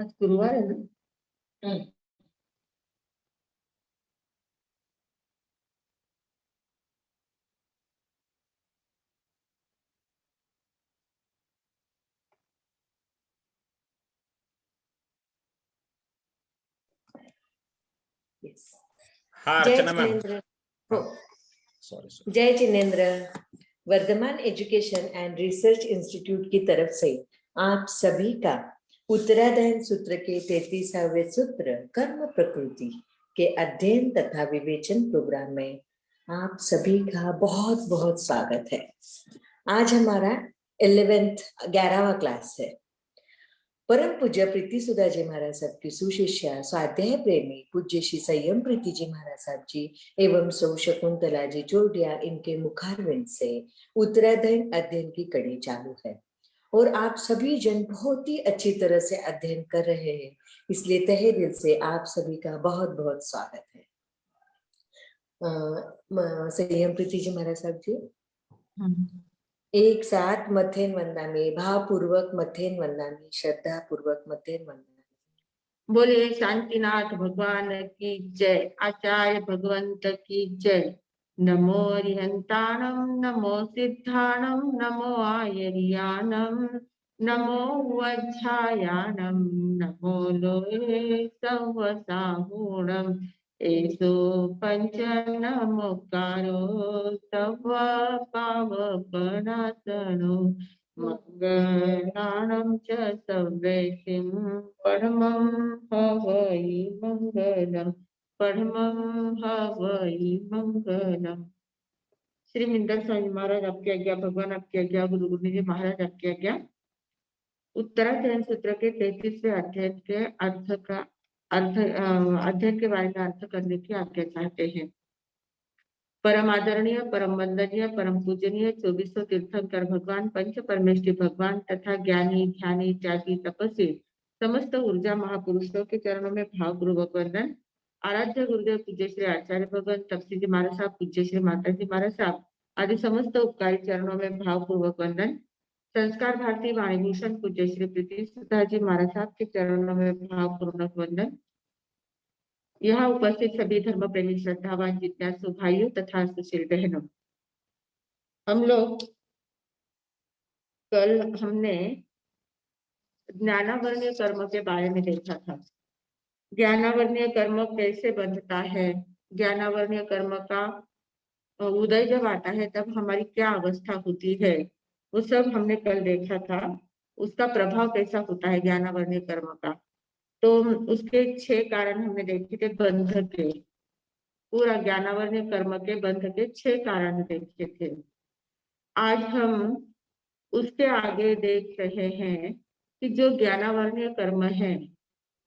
आज गुरुवार है ना। हाँ जय अर्चना ma'am. Jinendra. Sorry. Jai Jinendra. Vardhaman education and research institute की तरफ से आप सभी का उत्तराधायन सूत्र के 33वें सूत्र कर्म प्रकृति के अध्ययन तथा विवेचन प्रोग्राम में आप सभी का बहुत बहुत स्वागत है। आज हमारा 11वां क्लास है। परम पूज्य प्रीति सुधा जी महाराज साहब की सुशिष्या स्वाध्याय प्रेमी पूज्य श्री संयम प्रीति जी महाराज साहब जी एवं सौ शकुंतला जी जोड़िया इनके मुखारविंद से उत्तराधायन अध्ययन की कड़ी चालू है और आप सभी जन बहुत ही अच्छी तरह से अध्ययन कर रहे हैं, इसलिए तहे दिल से आप सभी का बहुत बहुत स्वागत है। संयम प्रीति जी महाराज साहब जी एक साथ मथेन वंदामी, भावपूर्वक मथेन वंदामी, श्रद्धा पूर्वक मथेन वंदामी। बोलिए शांतिनाथ भगवान की जय, आचार्य भगवंत की जय। नमो अरिहंताणं, नमो सिद्धाणं, नमो आयर्याणं, नमो वज्रायाणं, नमो लोहे सवसाहूणम्। एषो पंचनमुकारो तव पावपनाशनो। मंगलाणं च सर्वेषिं परमं हवै मंगलम्, परमं हवै मंगलम्। श्री मिंदर स्वामी महाराज आपकी आज्ञा, भगवान आपकी आज्ञा, गुरु गोविंद जी महाराज आपकी आज्ञा। उत्तराधायन सूत्र के 33वें अध्याय के अध्ययन के बारे में अर्थ करने की आज्ञा चाहते हैं। परम आदरणीय, परम वंदनीय, परम पूजनीय 2400 तीर्थंकर भगवान, पंच परमेष्टि भगवान तथा ज्ञानी ध्यानी त्यागी तपस्वी समस्त ऊर्जा महापुरुषों के चरणों में भावपूर्वक वंदन। आराध्य गुरुदेव पूज्य श्री आचार्य भगवान तपसी जी महाराज साहब, पूज्य श्री माता जी महाराज साहब आदि समस्त उपकारी चरणों में भावपूर्वक वंदन। संस्कार भारती वाणीभूषण पूज्य श्री प्रीति सुधा जी महाराज साहब के चरणों में भावपूर्वक वंदन। यहाँ उपस्थित सभी धर्म प्रेमी श्रद्धावान जिज्ञासु भाइयों तथा सुशील बहनों, हम लोग कल हमने ज्ञानावरणीय कर्म के बारे में देखा था। ज्ञानावरणीय कर्म कैसे बंधता है, ज्ञानावरणीय कर्म का उदय जब आता है तब हमारी क्या अवस्था होती है, वो सब हमने कल देखा था। उसका प्रभाव कैसा होता है ज्ञानावरणीय कर्म का, तो उसके 6 कारण हमने देखे थे। बंध के पूरा ज्ञानावरणीय कर्म के बंध के 6 कारण देखे थे। आज हम उसके आगे देख रहे हैं कि जो ज्ञानावरणीय कर्म है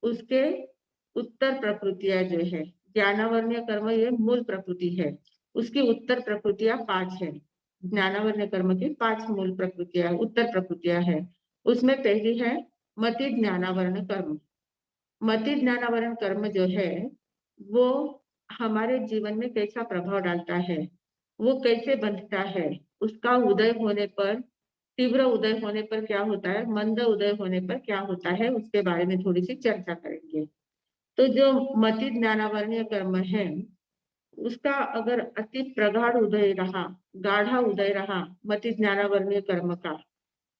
उसके उत्तर प्रकृतियां जो है, ज्ञानावरणीय कर्म ये मूल प्रकृति है, उसकी उत्तर प्रकृतियां 5 है। ज्ञानावरणीय कर्म की 5 मूल प्रकृतियां, उत्तर प्रकृतियां है। उसमें पहली है मति ज्ञानावरण कर्म। मति ज्ञानावरण कर्म जो है वो हमारे जीवन में कैसा प्रभाव डालता है, वो कैसे बंधता है, उसका उदय होने पर, तीव्र उदय होने पर क्या होता है, मंद उदय होने पर क्या होता है, उसके बारे में थोड़ी सी चर्चा करेंगे। तो जो मति ज्ञानावरणीय कर्म है उसका अगर अति प्रगाढ़ उदय रहा, गाढ़ा उदय रहा मति ज्ञानावरणीय कर्म का,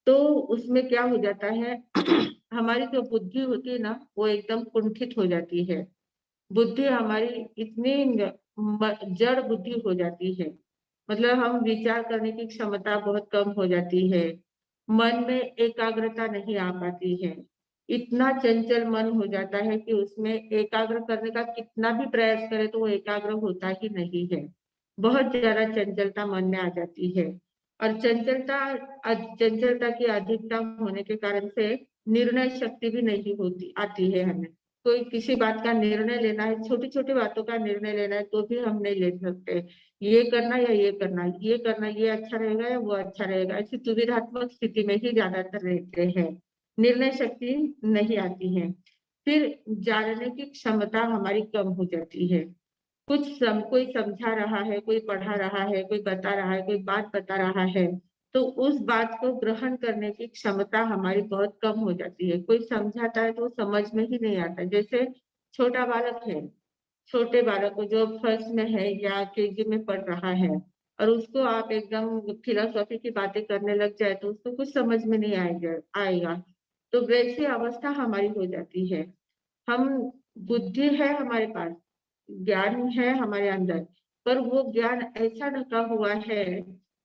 तो उसमें क्या हो जाता है हमारी जो बुद्धि होती है ना वो एकदम कुंठित हो जाती है। बुद्धि हमारी इतनी जड़ बुद्धि हो जाती है, मतलब हम विचार करने की क्षमता बहुत कम हो जाती है, मन में एकाग्रता नहीं आ पाती है, इतना चंचल मन हो जाता है कि उसमें एकाग्र करने का कितना भी प्रयास करे तो वो एकाग्र होता ही नहीं है। बहुत ज्यादा चंचलता मन में आ जाती है और चंचलता की अधिकता होने के कारण से निर्णय शक्ति भी नहीं होती आती है। हमें कोई किसी बात का निर्णय लेना है, छोटी छोटी बातों का निर्णय लेना है तो भी हम नहीं ले सकते, ये करना या ये करना, ये करना, ये अच्छा रहेगा या वो अच्छा रहेगा, ऐसी दुविधात्मक स्थिति में ही ज्यादातर रहते हैं, निर्णय शक्ति नहीं आती है। फिर जानने की क्षमता हमारी कम हो जाती है। कोई समझा रहा है, कोई पढ़ा रहा है, कोई बता रहा है, कोई बात बता रहा है तो उस बात को ग्रहण करने की क्षमता हमारी बहुत कम हो जाती है। कोई समझाता है तो समझ में ही नहीं आता। जैसे छोटा बालक है, छोटे बालक को जो फर्स्ट में है या केजी में पढ़ रहा है, और उसको आप एकदम फिलोसॉफी की बातें करने लग जाए तो उसको कुछ समझ में नहीं आएगा। तो वैसी अवस्था हमारी हो जाती है। हम बुद्धि है हमारे पास, ज्ञान है हमारे अंदर, पर वो ज्ञान ऐसा ढका हुआ है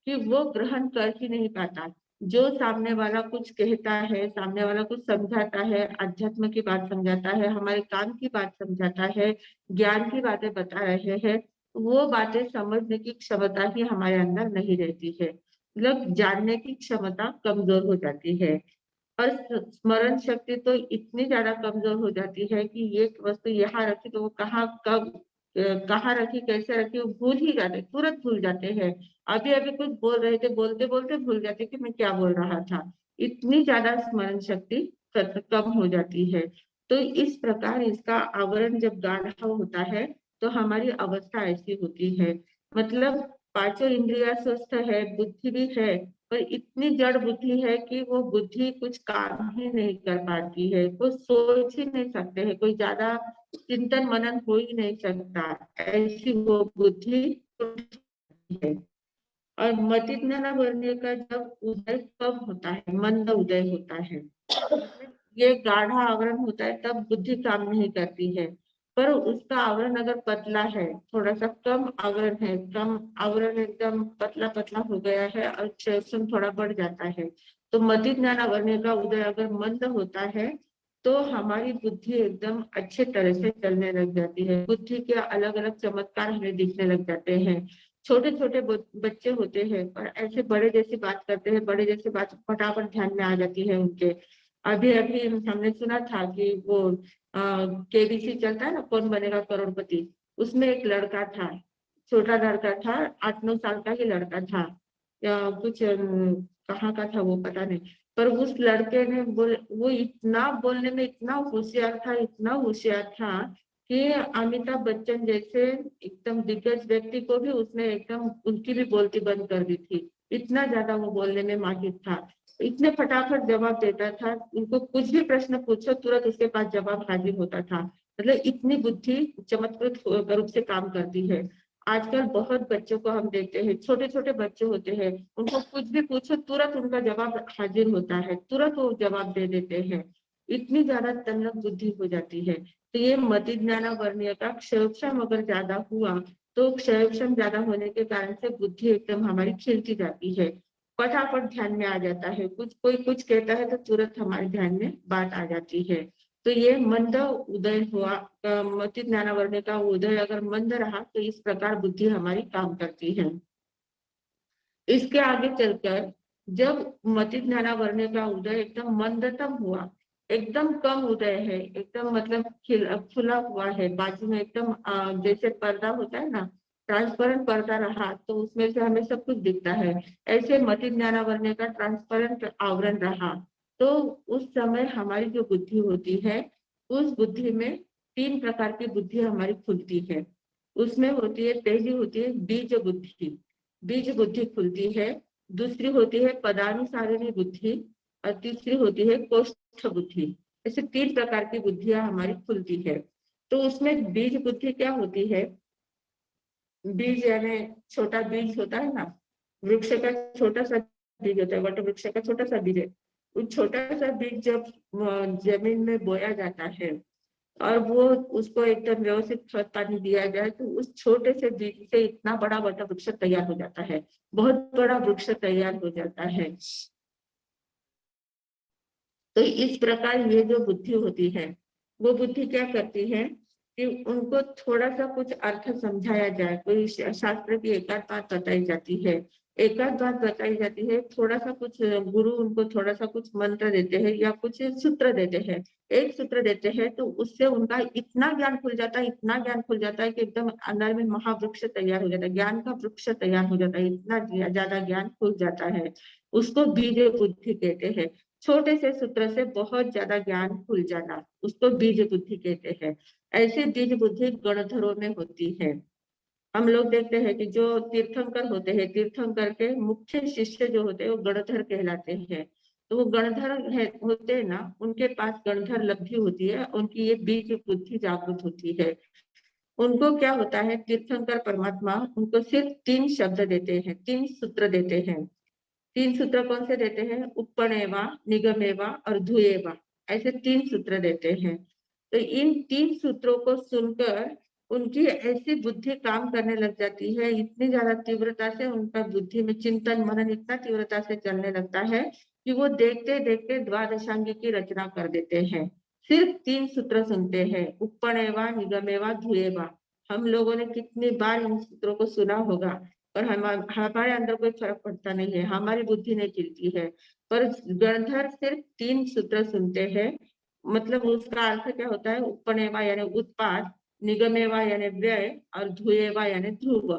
कि वो ग्रहण कर ही नहीं पाता। जो सामने वाला कुछ कहता है, सामने वाला कुछ समझाता है, अध्यात्म की बात समझाता है, हमारे काम की बात समझाता है, ज्ञान की बातें बता रहे हैं, वो बातें समझने की क्षमता ही हमारे अंदर नहीं रहती है। मतलब जानने की क्षमता कमजोर हो जाती है। और स्मरण शक्ति तो इतनी ज्यादा कमजोर हो जाती है कि ये वस्तु यहाँ रखी तो वो कहाँ कब कहाँ रखी, कैसे रखी, वो भूल ही जाते, तुरंत भूल जाते हैं। अभी अभी कुछ बोल रहे थे, बोलते बोलते भूल जाते कि मैं क्या बोल रहा था। इतनी ज्यादा स्मरण शक्ति कम हो जाती है। तो इस प्रकार इसका आवरण जब गाढ़ा होता है तो हमारी अवस्था ऐसी होती है। मतलब पांचों इंद्रिया स्वस्थ है, बुद्धि भी है, पर इतनी जड़ बुद्धि है कि वो बुद्धि कुछ काम ही नहीं कर पाती है। वो सोच ही नहीं सकते हैं, कोई ज्यादा चिंतन मनन हो ही नहीं सकता, ऐसी वो बुद्धि है। और मति ज्ञान वर्ण्य का जब उदय कब होता है, मंद उदय होता है, ये गाढ़ा आवरण होता है, तब बुद्धि काम नहीं करती है। पर उसका आवरण अगर पतला है, थोड़ा सा कम आवरण है, कम आवरण एकदम पतला पतला हो गया है और क्षय थोड़ा बढ़ जाता है, तो मति ज्ञान वर्ण्य का उदय अगर मंद होता है तो हमारी बुद्धि एकदम अच्छे तरह से चलने लग जाती है। बुद्धि के अलग अलग चमत्कार हमें दिखने लग जाते हैं। छोटे छोटे बच्चे होते हैं पर ऐसे बड़े जैसी बात करते हैं, बड़े जैसी बात फटाफट ध्यान में आ जाती है उनके। अभी अभी हमने सुना था कि वो केबीसी चलता है ना, कौन बनेगा करोड़पति, उसमें एक लड़का था, छोटा लड़का था, 8-9 साल का ही लड़का था, या कुछ कहाँ का था वो पता नहीं। पर उस लड़के ने वो इतना बोलने में इतना होशियार था, इतना होशियार था कि अमिताभ बच्चन जैसे एकदम दिग्गज व्यक्ति को भी उसने एकदम उनकी भी बोलती बंद कर दी थी। इतना ज्यादा वो बोलने में माहिर था, इतने फटाफट जवाब देता था, उनको कुछ भी प्रश्न पूछो तुरंत उसके पास जवाब हाजिर होता था। मतलब इतनी बुद्धि चमत्कृत रूप से काम करती है। आजकल बहुत बच्चों को हम देखते हैं, छोटे छोटे बच्चे होते हैं, उनको कुछ भी पूछो तुरंत उनका जवाब हाजिर होता है, तुरंत वो जवाब दे देते हैं। इतनी ज्यादा तल्लक बुद्धि हो जाती है। तो ये मति ज्ञान वर्णीय का क्षयक्षम अगर ज्यादा हुआ तो क्षयक्षम ज्यादा होने के कारण से बुद्धि एकदम हमारी खिलती जाती है, फटाफट ध्यान में आ जाता है, कुछ कोई कुछ कहता है तो तुरंत हमारे ध्यान में बात आ जाती है। तो ये मंद उदय हुआ, मति ज्ञान वर्ण का उदय अगर मंद रहा तो इस प्रकार बुद्धि हमारी काम करती है। इसके आगे चलकर जब मति ज्ञान वर्ण का उदय एकदम मंदतम हुआ, एकदम कम उदय है, एकदम मतलब खुला हुआ है, बाजू में एकदम जैसे पर्दा होता है ना, ट्रांसपेरेंट पर्दा रहा तो उसमें से हमें सब कुछ दिखता है, ऐसे मति ज्ञान वर्ण का ट्रांसपेरेंट आवरण रहा। तो उस समय हमारी जो बुद्धि होती है, उस बुद्धि में 3 प्रकार की बुद्धि हमारी खुलती है। उसमें होती है, पहली होती है बीज बुद्धि, बीज बुद्धि खुलती है। दूसरी होती है पदानुसारिणी बुद्धि और तीसरी होती है कोष्ठ बुद्धि। ऐसे 3 प्रकार की बुद्धियां हमारी खुलती है। तो उसमें बीज बुद्धि क्या होती है, बीज यानी छोटा बीज होता है ना, वृक्ष का छोटा सा बीज होता है, वट वृक्ष का छोटा सा बीज है। उस छोटा सा बीज जब जमीन में बोया जाता है और वो उसको एकदम व्यवस्थित खाद पानी दिया जाए तो उस छोटे से बीज से इतना बड़ा वट वृक्ष तैयार हो जाता है, बहुत बड़ा वृक्ष तैयार हो जाता है। तो इस प्रकार ये जो बुद्धि होती है, वो बुद्धि क्या करती है कि उनको थोड़ा सा कुछ अर्थ समझाया जाए, कोई शास्त्र की एकाध बात बताई जाती है, एकाध बात बताई जाती है, थोड़ा सा कुछ गुरु उनको थोड़ा सा कुछ मंत्र देते हैं या कुछ सूत्र देते हैं, एक सूत्र देते हैं तो उससे उनका इतना ज्ञान खुल जाता है, इतना ज्ञान खुल जाता है कि एकदम अंदर में महावृक्ष तैयार हो जाता है, ज्ञान का वृक्ष तैयार हो जाता है, इतना ज्यादा ज्ञान खुल जाता है। उसको बीज बुद्धि कहते हैं। छोटे से सूत्र से बहुत ज्यादा ज्ञान खुल जाना, उसको बीज बुद्धि कहते हैं। ऐसे बीज बुद्धि गणधरों में होती है। हम लोग देखते हैं कि जो तीर्थंकर होते हैं, तीर्थंकर के मुख्य शिष्य जो होते हैं वो गणधर कहलाते हैं। तो वो गणधर होते हैं ना, उनके पास गणधर लब्धि होती है, उनकी ये बीज बुद्धि जागृत होती है। उनको क्या होता है, तीर्थंकर परमात्मा उनको सिर्फ 3 शब्द देते हैं, 3 सूत्र देते हैं। 3 सूत्र कौन से देते हैं? उपनेवा, निगमेवा और धुएवा, ऐसे 3 सूत्र देते हैं। तो इन 3 सूत्रों को सुनकर उनकी ऐसी बुद्धि काम करने लग जाती है, इतनी ज्यादा तीव्रता से उनका बुद्धि में चिंतन मनन इतना तीव्रता से चलने लगता है कि वो देखते देखते द्वादशांगी की रचना कर देते हैं। सिर्फ 3 सूत्र सुनते हैं, उपनेवा, निगमेवा, धुएवा। हम लोगों ने कितनी बार इन सूत्रों को सुना होगा, पर हमारे अंदर कोई फर्क पड़ता नहीं है, हमारी बुद्धि नहीं चलती है। पर गणधर सिर्फ 3 सूत्र सुनते हैं। मतलब उसका अर्थ क्या होता है? उपनेवा यानी उत्पाद, निगमेवा यानी व्यय और धुएवा यानी ध्रुव।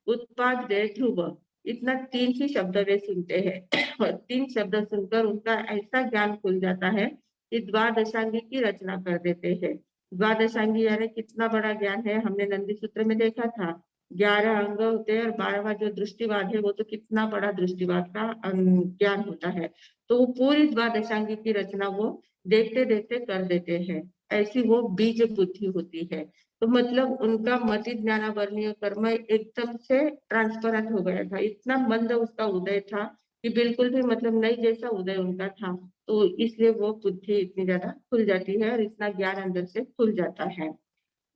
उत्पाद, व्यय, ध्रुव, इतना 3 ही शब्द वे सुनते हैं। और 3 शब्द सुनकर उनका ऐसा ज्ञान खुल जाता है कि द्वादशांगी की रचना कर देते हैं। द्वादशांगी यानी कितना बड़ा ज्ञान है, हमने नंदी सूत्र में देखा था। 11 अंग होते हैं और 12वां जो दृष्टिवाद है वो तो कितना बड़ा दृष्टिवाद का ज्ञान होता है। तो वो पूरी द्वादशांगी की रचना वो देखते देखते कर देते हैं। ऐसी वो बीज बुद्धि होती है। तो मतलब उनका मति ज्ञानावर्णीय कर्म एकदम से ट्रांसपेरेंट हो गया था, इतना मंद उसका उदय था कि बिल्कुल भी मतलब नहीं जैसा उदय उनका था। तो इसलिए वो बुद्धि इतनी ज्यादा खुल जाती है और इतना ज्ञान अंदर से खुल जाता है।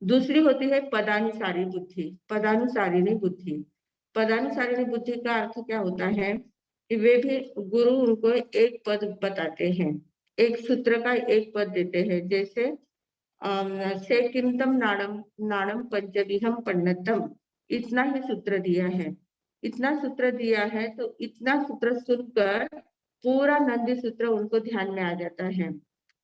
दूसरी होती है पदानुसारी बुद्धि, पदानुसारिणी बुद्धि। पदानुसारिणी बुद्धि का अर्थ क्या होता है कि वे भी गुरु उनको एक पद बताते हैं, एक सूत्र का एक पद देते हैं। जैसे से किमतम नाणम नाणम पंचविहम पन्नतम, इतना ही सूत्र दिया है। इतना सूत्र दिया है तो इतना सूत्र सुनकर पूरा नंदी सूत्र उनको ध्यान में आ जाता है।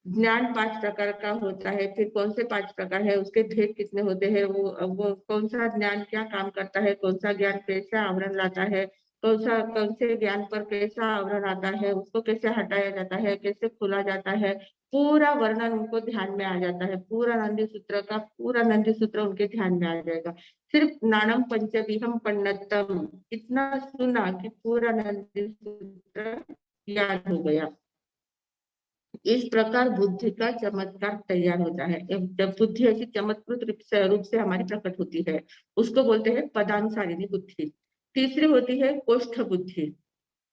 ज्ञान 5 प्रकार का होता है, फिर कौन से 5 प्रकार है, उसके भेद कितने होते हैं, वो कौन सा ज्ञान क्या काम करता है, कौन सा ज्ञान कैसा आवरण लाता है, कौन से ज्ञान पर कैसा आवरण आता है, उसको कैसे हटाया जाता है, कैसे खोला जाता है, पूरा वर्णन उनको ध्यान में आ जाता है। पूरा नंदी सूत्र का पूरा नंदी सूत्र उनके ध्यान में आ जाएगा। सिर्फ नाणम पंचविहम पन्नतम इतना सुना कि पूरा नंदी सूत्र याद हो गया। इस प्रकार बुद्धि का चमत्कार तैयार होता है। जब बुद्धि ऐसी चमत्कृत रूप से हमारी प्रकट होती है, उसको बोलते हैं पदानुसारिणी बुद्धि। तीसरी होती है कोष्ठ बुद्धि।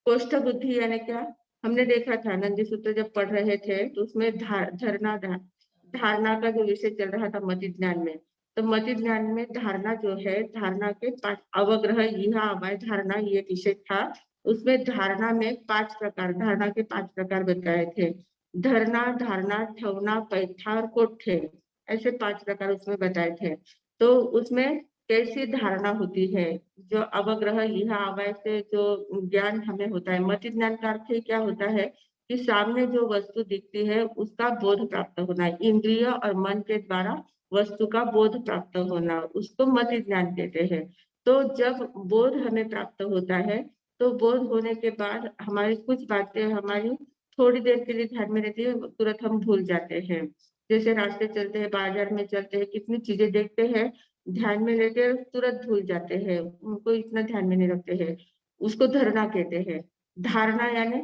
कोष्ठ बुद्धि यानी क्या? हमने देखा था नंदी सूत्र जब पढ़ रहे थे तो उसमें धारणा का जो विषय चल रहा था मति ज्ञान में। तो मति ज्ञान में धारणा जो है, धारणा के 5 अवग्रह, यह अवय धारणा, ये विषय था। उसमें धारणा में 5 प्रकार, धारणा के 5 प्रकार बताए थे। धरना, धारणा, ठवना, पैठा और कोठे, ऐसे 5 प्रकार उसमें बताए थे। तो उसमें कैसी धारणा होती है, जो अवग्रह यह अवय से जो ज्ञान हमें होता है। मति ज्ञान का अर्थ क्या होता है कि सामने जो वस्तु दिखती है उसका बोध प्राप्त होना, इंद्रिय और मन के द्वारा वस्तु का बोध प्राप्त होना, उसको मति ज्ञान कहते हैं। तो जब बोध हमें प्राप्त होता है तो बोध होने के बाद हमारी कुछ बातें हमारी थोड़ी देर के लिए ध्यान में रहती है, तुरंत हम भूल जाते हैं। जैसे रास्ते चलते हैं, बाजार में चलते हैं, कितनी चीजें देखते हैं, ध्यान में लेते हैं, तुरंत भूल जाते हैं, उनको इतना ध्यान में नहीं रखते हैं। उसको धारणा कहते हैं। धारणा यानी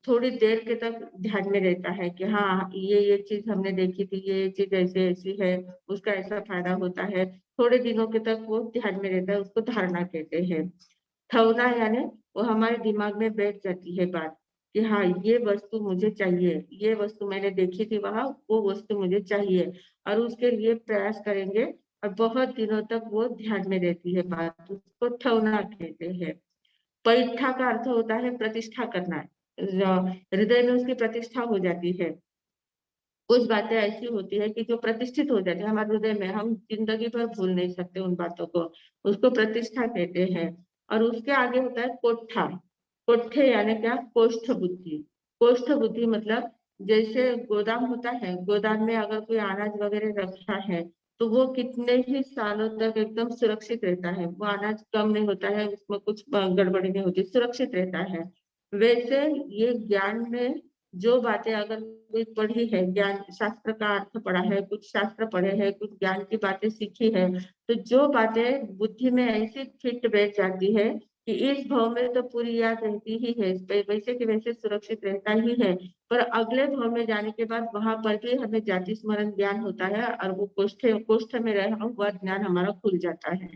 थोड़ी देर के तक ध्यान में रहता है कि हाँ ये चीज हमने देखी थी, ये चीज ऐसे ऐसी है, उसका ऐसा फायदा होता है, थोड़े दिनों के तक वो ध्यान में रहता है, उसको धारणा कहते हैं। ठवना यानी वो हमारे दिमाग में बैठ जाती है बात कि हाँ ये वस्तु मुझे चाहिए, ये वस्तु मैंने देखी थी वहां, वो वस्तु मुझे चाहिए, और उसके लिए प्रयास करेंगे और बहुत दिनों तक वो ध्यान में रहती है बात, उसको ठवना कहते हैं। पैठा का अर्थ होता है प्रतिष्ठा करना, हृदय में उसकी प्रतिष्ठा हो जाती है। कुछ बातें ऐसी होती है कि जो प्रतिष्ठित हो जाती है हमारे हृदय में, हम जिंदगी भर भूल नहीं सकते उन बातों को, उसको प्रतिष्ठा कहते हैं। और उसके आगे होता है कोठा। कोठे यानी क्या? कोष्ठ बुद्धि। कोष्ठ बुद्धि मतलब जैसे गोदाम होता है, गोदाम में अगर कोई अनाज वगैरह रखा है तो वो कितने ही सालों तक एकदम सुरक्षित रहता है, वो अनाज कम नहीं होता है, उसमें कुछ गड़बड़ी नहीं होती, सुरक्षित रहता है। वैसे ये ज्ञान में जो बातें अगर कोई पढ़ी है, ज्ञान शास्त्र का अर्थ पढ़ा है, कुछ शास्त्र पढ़े हैं, कुछ ज्ञान की बातें सीखी है, तो जो बातें बुद्धि में ऐसी फिट बैठ जाती है कि इस भाव में तो पूरी याद रहती ही है, वैसे के वैसे सुरक्षित रहता ही है, पर अगले भाव में जाने के बाद वहां पर भी हमें जाति स्मरण ज्ञान होता है और वो कोष्ठ में रहा हुआ ज्ञान हमारा खुल जाता है।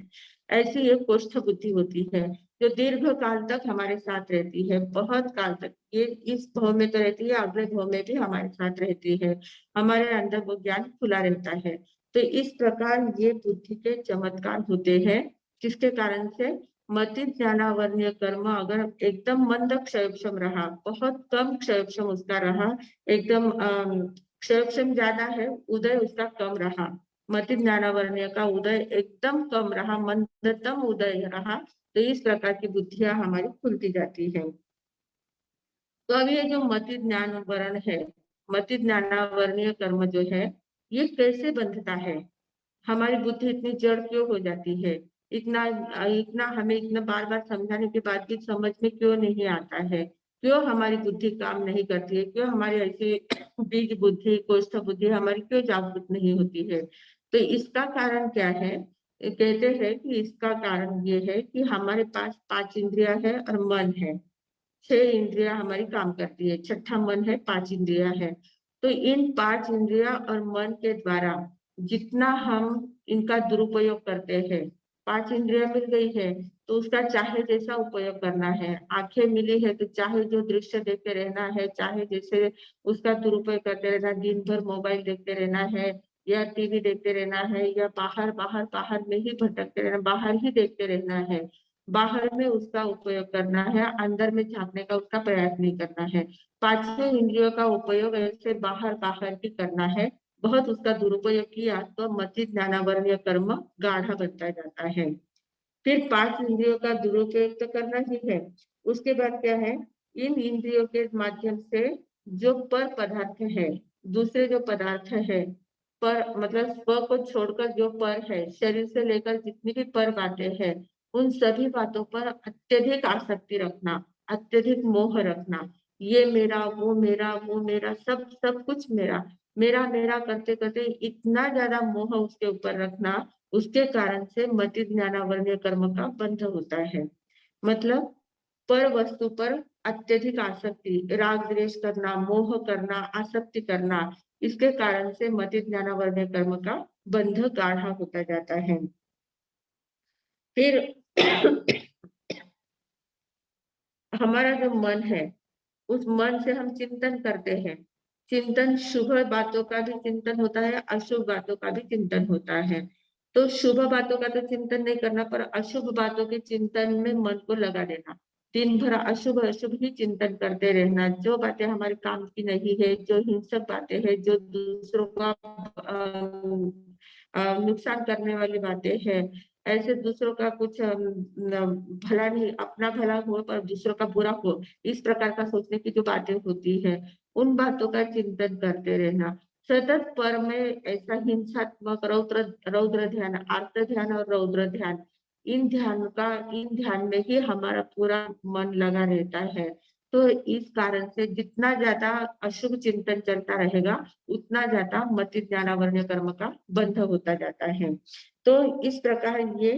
ऐसी एक कोष्ठ बुद्धि होती है जो दीर्घ काल तक हमारे साथ रहती है, बहुत काल तक। ये इस भाव में तो रहती है, अगले भाव में भी हमारे साथ रहती है, हमारे अंदर वो ज्ञान खुला रहता है। तो इस प्रकार ये बुद्धि के चमत्कार होते हैं, जिसके कारण से मति ज्ञानावर्ण्य कर्म अगर एकदम मंद क्षयक्षम रहा, बहुत कम क्षयक्षम उसका रहा, एकदम क्षयक्षम ज्यादा है, उदय उसका कम रहा, मति ज्ञानावर्ण्य का उदय एकदम कम रहा, मंदतम उदय रहा, तो इस प्रकार की बुद्धियां हमारी खुलती जाती है। तो अब ये जो मति ज्ञान वर्ण है, मति ज्ञानावर्णीय कर्म जो है, ये कैसे बंधता है? हमारी बुद्धि इतनी जड़ क्यों हो जाती है? इतना इतना हमें इतना बार बार समझाने के बाद भी समझ में क्यों नहीं आता है? क्यों हमारी बुद्धि काम नहीं करती है? क्यों हमारी ऐसी बीज बुद्धि, कोष्ठ बुद्धि हमारी क्यों जागृत नहीं होती है? तो इसका कारण क्या है? कहते हैं कि इसका कारण ये है कि हमारे पास 5 इंद्रियां है और मन है। 6 इंद्रियां हमारी काम करती है, छठा मन है, 5 इंद्रियां है। तो इन 5 इंद्रियां और मन के द्वारा जितना हम इनका दुरुपयोग करते हैं, 5 इंद्रियां मिल गई है तो उसका चाहे जैसा उपयोग करना है। आंखें मिली है तो चाहे जो दृश्य देखते रहना है, चाहे जैसे उसका दुरुपयोग करते रहना, दिन भर मोबाइल देखते रहना है या टीवी देखते रहना है या बाहर बाहर बाहर में ही भटकते रहना, बाहर ही देखते रहना है, बाहर में उसका उपयोग करना है, अंदर में झांकने का उसका प्रयास नहीं करना है। पांचों इंद्रियों का उपयोग ऐसे बाहर बाहर ही करना है। बहुत उसका दुरुपयोग किया तो मति ज्ञानावर्ण्य कर्म गाढ़ा बनता जाता है। फिर 5 इंद्रियों का दुरुपयोग तो करना ही है। उसके बाद क्या है? इन इंद्रियों के माध्यम से जो पर पदार्थ है, दूसरे जो पदार्थ है, पर मतलब स्व को छोड़कर जो पर है, शरीर से लेकर जितनी भी पर बातें हैं, उन सभी बातों पर अत्यधिक आसक्ति रखना, अत्यधिक मोह रखना, ये मेरा, वो मेरा, सब सब कुछ मेरा, मेरा मेरा करते करते इतना ज्यादा मोह उसके ऊपर रखना, उसके कारण से मति ज्ञानावर्ण्य कर्म का बंध होता है। मतलब पर वस्तु पर अत्यधिक आसक्ति, राग द्वेष करना, मोह करना, आसक्ति करना, इसके कारण से मति ज्ञानावर्ण्य कर्म का बंध गाढ़ा होता जाता है। फिर हमारा जो मन है, उस मन से हम चिंतन करते हैं। चिंतन शुभ बातों का भी चिंतन होता है, अशुभ बातों का भी चिंतन होता है। तो शुभ बातों का तो चिंतन नहीं करना, पर अशुभ बातों के चिंतन में मन को लगा देना, दिन भर अशुभ अशुभ ही चिंतन करते रहना, जो बातें हमारे काम की नहीं है, जो हिंसक बातें हैं, जो दूसरों का नुकसान करने वाली बातें हैं, ऐसे दूसरों का कुछ भला नहीं, अपना भला हो पर दूसरों का बुरा हो, इस प्रकार का सोचने की जो बातें होती है, उन बातों का चिंतन करते रहना। सतत पर में ऐसा हिंसात्मक रौद्र रौद्र ध्यान, आर्त ध्यान और रौद्र ध्यान, इन ध्यान में ही हमारा पूरा मन लगा रहता है। तो इस कारण से जितना ज्यादा अशुभ चिंतन चलता रहेगा, उतना ज्यादा मति ज्ञानावर्ण्य कर्म का बंध होता जाता है। तो इस प्रकार ये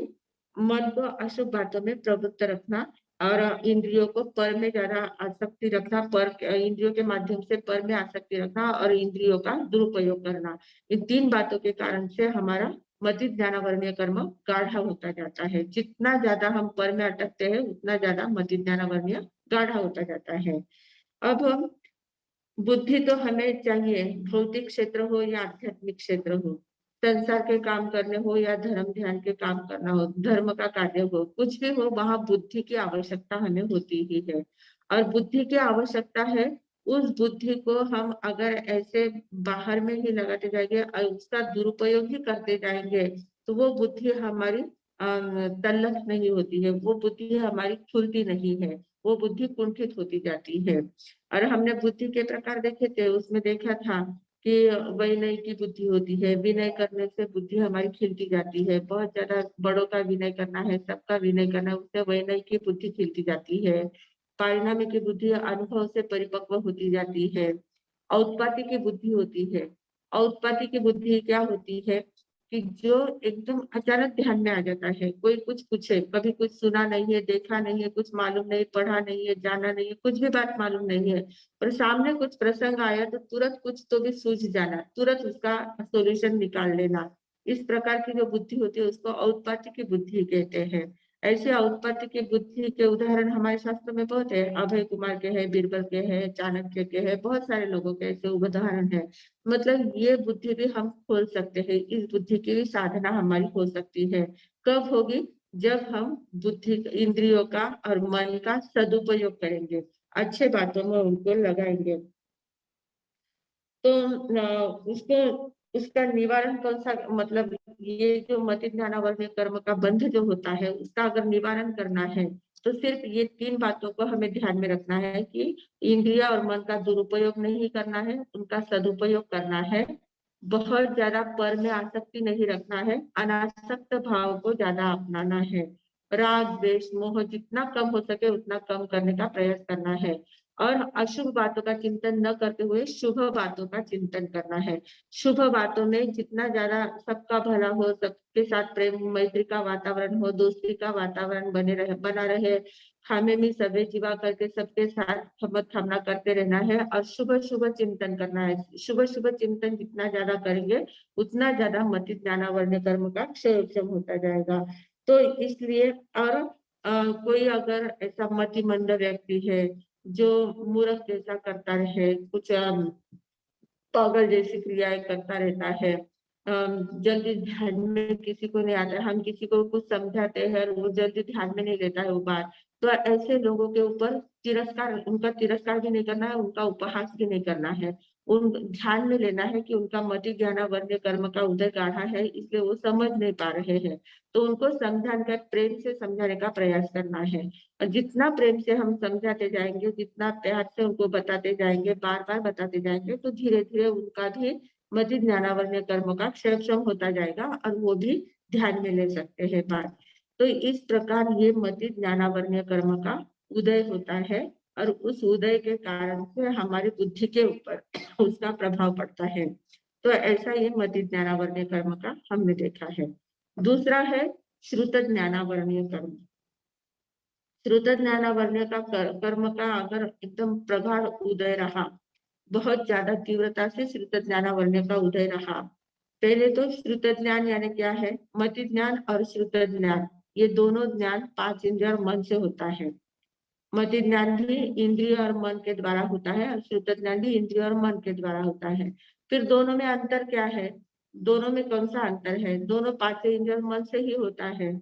मन को अशुभ बातों में प्रवृत्त रखना और इंद्रियों को पर में ज्यादा आसक्ति रखना, पर इंद्रियों के माध्यम से पर में आसक्ति रखना और इंद्रियों का दुरुपयोग करना, इन 3 बातों के कारण से हमारा मति ज्ञानावर्ण्य कर्म गाढ़ा होता जाता है। जितना ज्यादा हम पर में अटकते हैं, उतना ज्यादा मति ज्ञानावर्ण्य गाढ़ा होता जाता है। अब बुद्धि तो हमें चाहिए, भौतिक क्षेत्र हो या आध्यात्मिक क्षेत्र हो, संसार के काम करने हो या धर्म ध्यान के काम करना हो, धर्म का कार्य हो, कुछ भी हो, वहां बुद्धि की आवश्यकता हमें होती ही है। और बुद्धि की आवश्यकता है, उस बुद्धि को हम अगर ऐसे बाहर में ही लगाते जाएंगे और उसका दुरुपयोग ही करते जाएंगे, तो वो बुद्धि हमारी तल्लख नहीं होती है, वो बुद्धि हमारी खुलती नहीं है, वो बुद्धि कुंठित होती जाती है। और हमने बुद्धि के प्रकार देखे थे, उसमें देखा था कि विनय की बुद्धि होती है, विनय करने से बुद्धि हमारी खिलती जाती है, बहुत ज्यादा बड़ों का विनय करना है, सबका विनय करना है, उससे विनय की बुद्धि खिलती जाती है। परिणामी की बुद्धि अनुभव से परिपक्व होती जाती है। औत्पत्ति की बुद्धि होती है। औत्पत्ति की बुद्धि क्या होती है कि जो एकदम अचानक ध्यान में आ जाता है, कोई कुछ पूछे, कभी कुछ सुना नहीं है, देखा नहीं है, कुछ मालूम नहीं, पढ़ा नहीं है, जाना नहीं है, कुछ भी बात मालूम नहीं है, पर सामने कुछ प्रसंग आया तो तुरंत कुछ तो भी सूझ जाना, तुरंत उसका सॉल्यूशन निकाल लेना। इस प्रकार की जो बुद्धि होती है उसको औत्पत्ति की बुद्धि कहते हैं। ऐसे औत्पत्ति की बुद्धि के उदाहरण हमारे शास्त्र में बहुत है। अभय कुमार के हैं, बीरबल के हैं, चाणक्य के हैं, बहुत सारे लोगों के ऐसे उदाहरण है। मतलब ये बुद्धि भी हम खोल सकते हैं, इस बुद्धि की भी साधना हमारी हो सकती है। कब होगी? जब हम बुद्धि इंद्रियों का और मन का सदुपयोग करेंगे, अच्छे बातों में उनको लगाएंगे। तो उसको उसका निवारण कौन सा, मतलब ये जो मति ज्ञानावर्णीय कर्म का बंध जो होता है उसका अगर निवारण करना है तो सिर्फ ये 3 बातों को हमें ध्यान में रखना है कि इंद्रिय और मन का दुरुपयोग नहीं करना है, उनका सदुपयोग करना है। बहुत ज्यादा पर में आसक्ति नहीं रखना है, अनासक्त भाव को ज्यादा अपनाना है। राग द्वेष मोह जितना कम हो सके उतना कम करने का प्रयास करना है और अशुभ बातों का चिंतन न करते हुए शुभ बातों का चिंतन करना है। शुभ बातों में जितना ज्यादा सबका भला हो, सबके साथ प्रेम मैत्री का वातावरण हो, दोस्ती का वातावरण बना रहे, खामे में सबे जीवा करके सबके साथ खमत खामना करते रहना है और शुभ शुभ चिंतन करना है। शुभ शुभ चिंतन जितना ज्यादा करेंगे उतना ज्यादा मति ज्ञानावर्ण्य कर्म का क्षय होता जाएगा। तो इसलिए और कोई अगर ऐसा मतिमंद व्यक्ति है जो मूर्ख जैसा करता रहे, कुछ पागल जैसी क्रियाएं करता रहता है, जल्दी ध्यान में किसी को नहीं आता है, हम किसी को कुछ समझाते हैं और वो जल्दी ध्यान में नहीं लेता है वो बात, तो ऐसे लोगों के ऊपर उनका तिरस्कार भी नहीं करना है, उनका उपहास भी नहीं करना है। उन ध्यान में लेना है कि उनका मति ज्ञानावर्ण्य कर्म का उदय गाढ़ा है, इसलिए वो समझ नहीं पा रहे हैं। तो उनको समझाने का, प्रेम से समझाने का प्रयास करना है। और जितना प्रेम से हम समझाते जाएंगे, जितना प्यार से उनको बताते जाएंगे, बार बार बताते जाएंगे, तो धीरे धीरे उनका भी मति ज्ञानावर्ण्य कर्म का क्षय होता जाएगा और वो भी ध्यान में ले सकते हैं बात। तो इस प्रकार ये मति ज्ञानावर्ण्य कर्म का उदय होता है और उस उदय के कारण से हमारी बुद्धि के ऊपर उसका प्रभाव पड़ता है। तो ऐसा ये मति ज्ञानावर्ण्य कर्म का हमने देखा है। दूसरा है श्रुत ज्ञानावर्ण्य कर्म। श्रुत ज्ञानावर्ण्य का कर्म का अगर एकदम प्रगाढ़ उदय रहा, बहुत ज्यादा तीव्रता से श्रुत ज्ञानावर्ण्य का उदय रहा। पहले तो श्रुत ज्ञान यानी क्या है? मति ज्ञान और श्रुत ज्ञान, ये दोनों ज्ञान 5 इंद्रिय और मन से होता है। मति ज्ञान भी इंद्रिय और मन के द्वारा होता है और श्रुत ज्ञान भी इंद्रिय और मन के द्वारा होता है। फिर दोनों में अंतर क्या है? दोनों में कौन सा अंतर है? दोनों 5 इंद्रिय और मन से ही होता है।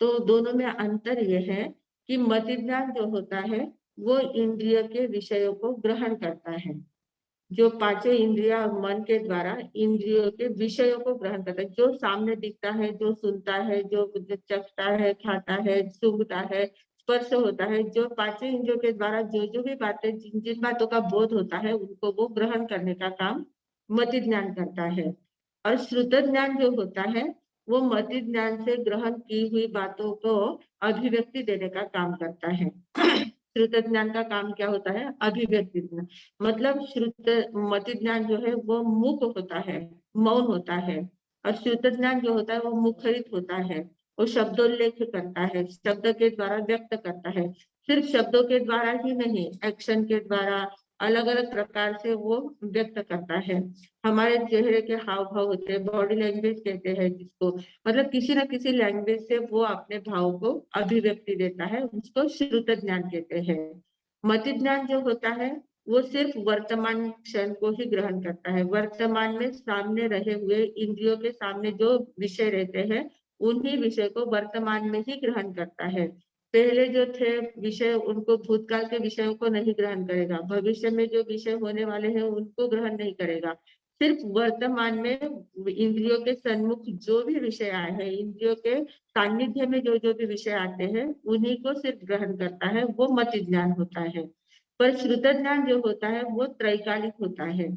तो दोनों में अंतर यह है कि मति ज्ञान जो होता है वो इंद्रिय के विषयों को ग्रहण करता है। जो 5 इंद्रिया और मन के द्वारा इंद्रियों के विषयों को ग्रहण करता है, जो सामने दिखता है, जो सुनता है, जो चखता है, खाता है, सूंघता है, स्पर्श होता है, जो 5 इंद्रियों के द्वारा जो जो भी बातें, जिन जिन बातों का बोध होता है उनको वो ग्रहण करने का काम मति ज्ञान करता है। और श्रुत ज्ञान जो होता है वो मति ज्ञान से ग्रहण की हुई बातों को अभिव्यक्ति देने का काम करता है। श्रुत ज्ञान का काम क्या होता है? अभिव्यक्ति देना। मतलब श्रुत मति ज्ञान जो है वो मूक होता है, मौन होता है, और श्रुत ज्ञान जो होता है वो मुखरित होता है, वो शब्दोल्लेख करता है, शब्द के द्वारा व्यक्त करता है। सिर्फ शब्दों के द्वारा ही नहीं, एक्शन के द्वारा अलग अलग प्रकार से वो व्यक्त करता है। हमारे चेहरे के हाव भाव होते हैं, बॉडी लैंग्वेज कहते हैं जिसको, मतलब किसी न किसी लैंग्वेज से वो अपने भाव को अभिव्यक्ति देता है, उसको श्रुत ज्ञान कहते हैं। मति ज्ञान जो होता है वो सिर्फ वर्तमान क्षण को ही ग्रहण करता है। वर्तमान में सामने रहे हुए इंद्रियों के सामने जो विषय रहते हैं उन्हीं विषय को वर्तमान में ही ग्रहण करता है। पहले जो थे विषय उनको, भूतकाल के विषयों को नहीं ग्रहण करेगा, भविष्य में जो विषय होने वाले हैं उनको ग्रहण नहीं करेगा। सिर्फ वर्तमान में इंद्रियों के सन्मुख जो भी विषय आए हैं, इंद्रियों के सानिध्य में जो जो भी विषय आते हैं उन्हीं को सिर्फ ग्रहण करता है, वो मति ज्ञान होता है। पर श्रुत ज्ञान जो होता है वो त्रैकालिक होता है,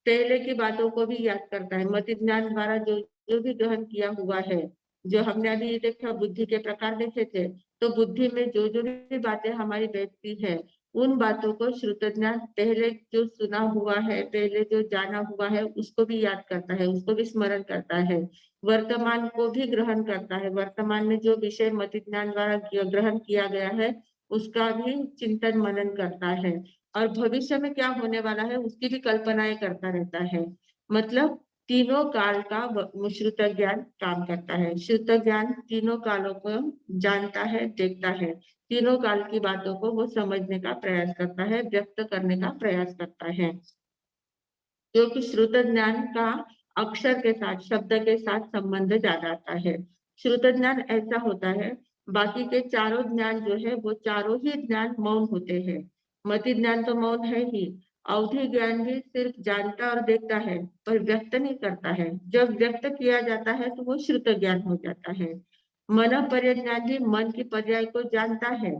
पहले की बातों को भी याद करता है। मति ज्ञान द्वारा जो जो भी ग्रहण किया हुआ है, जो हमने अभी देखा बुद्धि के प्रकार देखे थे, तो बुद्धि में जो जो भी बातें हमारी बैठती है, उन बातों को श्रुत ज्ञान पहले जो सुना हुआ है, पहले जो जाना हुआ है, उसको भी याद करता है, उसको भी स्मरण करता है, वर्तमान को भी ग्रहण करता है, वर्तमान में जो विषय मति ज्ञान द्वारा ग्रहण किया गया है उसका भी चिंतन मनन करता है, और भविष्य में क्या होने वाला है उसकी भी कल्पनाएं करता रहता है। मतलब तीनों काल का श्रुत ज्ञान काम करता है। श्रुत ज्ञान तीनों कालों को जानता है, देखता है, तीनों काल की बातों को वो समझने का प्रयास करता है, व्यक्त करने का प्रयास करता है। क्योंकि श्रुत ज्ञान का अक्षर के साथ, शब्द के साथ संबंध ज्यादा आता है। श्रुत ज्ञान ऐसा होता है, बाकी के चारों ज्ञान जो है वो चारों ही ज्ञान मौन होते हैं। मति ज्ञान तो मौन है ही, अवधि ज्ञान भी सिर्फ जानता और देखता है पर व्यक्त नहीं करता है। जब व्यक्त किया जाता है तो वो श्रुत ज्ञान हो जाता है। मन पर्य ज्ञान भी मन की पर्याय को जानता है,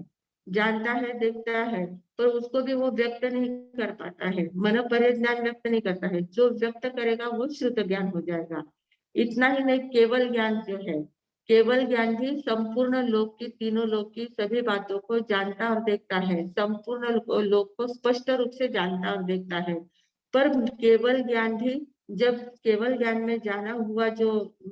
देखता है, पर उसको भी वो व्यक्त नहीं कर पाता है। मन पर्य ज्ञान व्यक्त नहीं करता है, जो व्यक्त करेगा वो श्रुत ज्ञान हो जाएगा। इतना ही नहीं, केवल ज्ञान जो है, केवल ज्ञान भी संपूर्ण लोक की, तीनों लोक की सभी बातों को जानता और देखता है, संपूर्ण लोक को स्पष्ट रूप से जानता और देखता है। पर केवल ज्ञान भी, जब केवल ज्ञान में जाना हुआ जो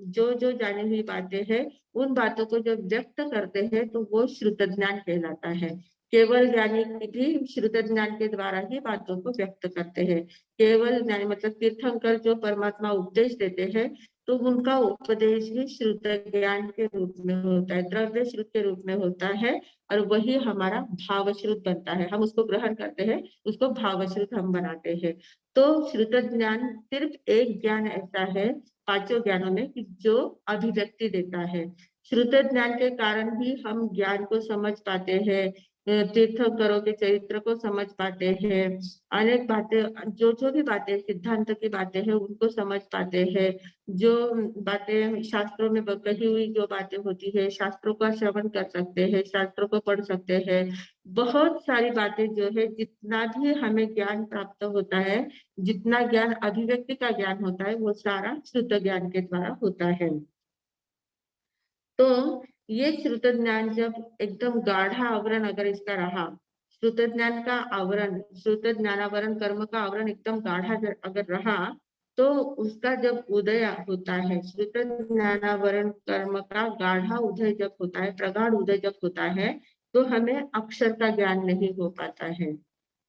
जो जो जानी हुई बातें हैं, उन बातों को जब व्यक्त करते हैं तो वो श्रुत ज्ञान कहलाता है। केवल ज्ञानी भी श्रुत ज्ञान के द्वारा ही बातों को व्यक्त करते हैं। केवल ज्ञानी मतलब तीर्थंकर जो परमात्मा उपदेश देते हैं, तो उनका उपदेश भी श्रुत ज्ञान के रूप में होता है, द्रव्य श्रुत के रूप में होता है, और वही हमारा भाव श्रुत बनता है। हम उसको ग्रहण करते हैं, उसको भाव श्रुत हम बनाते हैं। तो श्रुत ज्ञान सिर्फ एक ज्ञान ऐसा है पांचों ज्ञानों में कि जो अभिव्यक्ति देता है। श्रुत ज्ञान के कारण ही हम ज्ञान को समझ पाते हैं, तीर्थंकरों के चरित्र को समझ पाते हैं, अनेक बातें, जो जो भी बातें सिद्धांत की बातें हैं उनको समझ पाते हैं, जो बातें शास्त्रों में कही हुई जो बातें होती है, शास्त्रों का श्रवण कर सकते हैं, शास्त्रों को पढ़ सकते हैं। बहुत सारी बातें जो है, जितना भी हमें ज्ञान प्राप्त होता है, जितना ज्ञान अभिव्यक्ति का ज्ञान होता है, वो सारा श्रुत ज्ञान के द्वारा होता है। तो ये श्रुत ज्ञान जब एकदम गाढ़ा आवरण अगर इसका रहा, श्रुत ज्ञान का आवरण, श्रुत ज्ञानावरण कर्म का आवरण एकदम गाढ़ा अगर रहा, तो उसका जब उदय होता है, श्रुत ज्ञानावरण कर्म का गाढ़ा उदय जब होता है, प्रगाढ़ उदय जब होता है, तो हमें अक्षर का ज्ञान नहीं हो पाता है।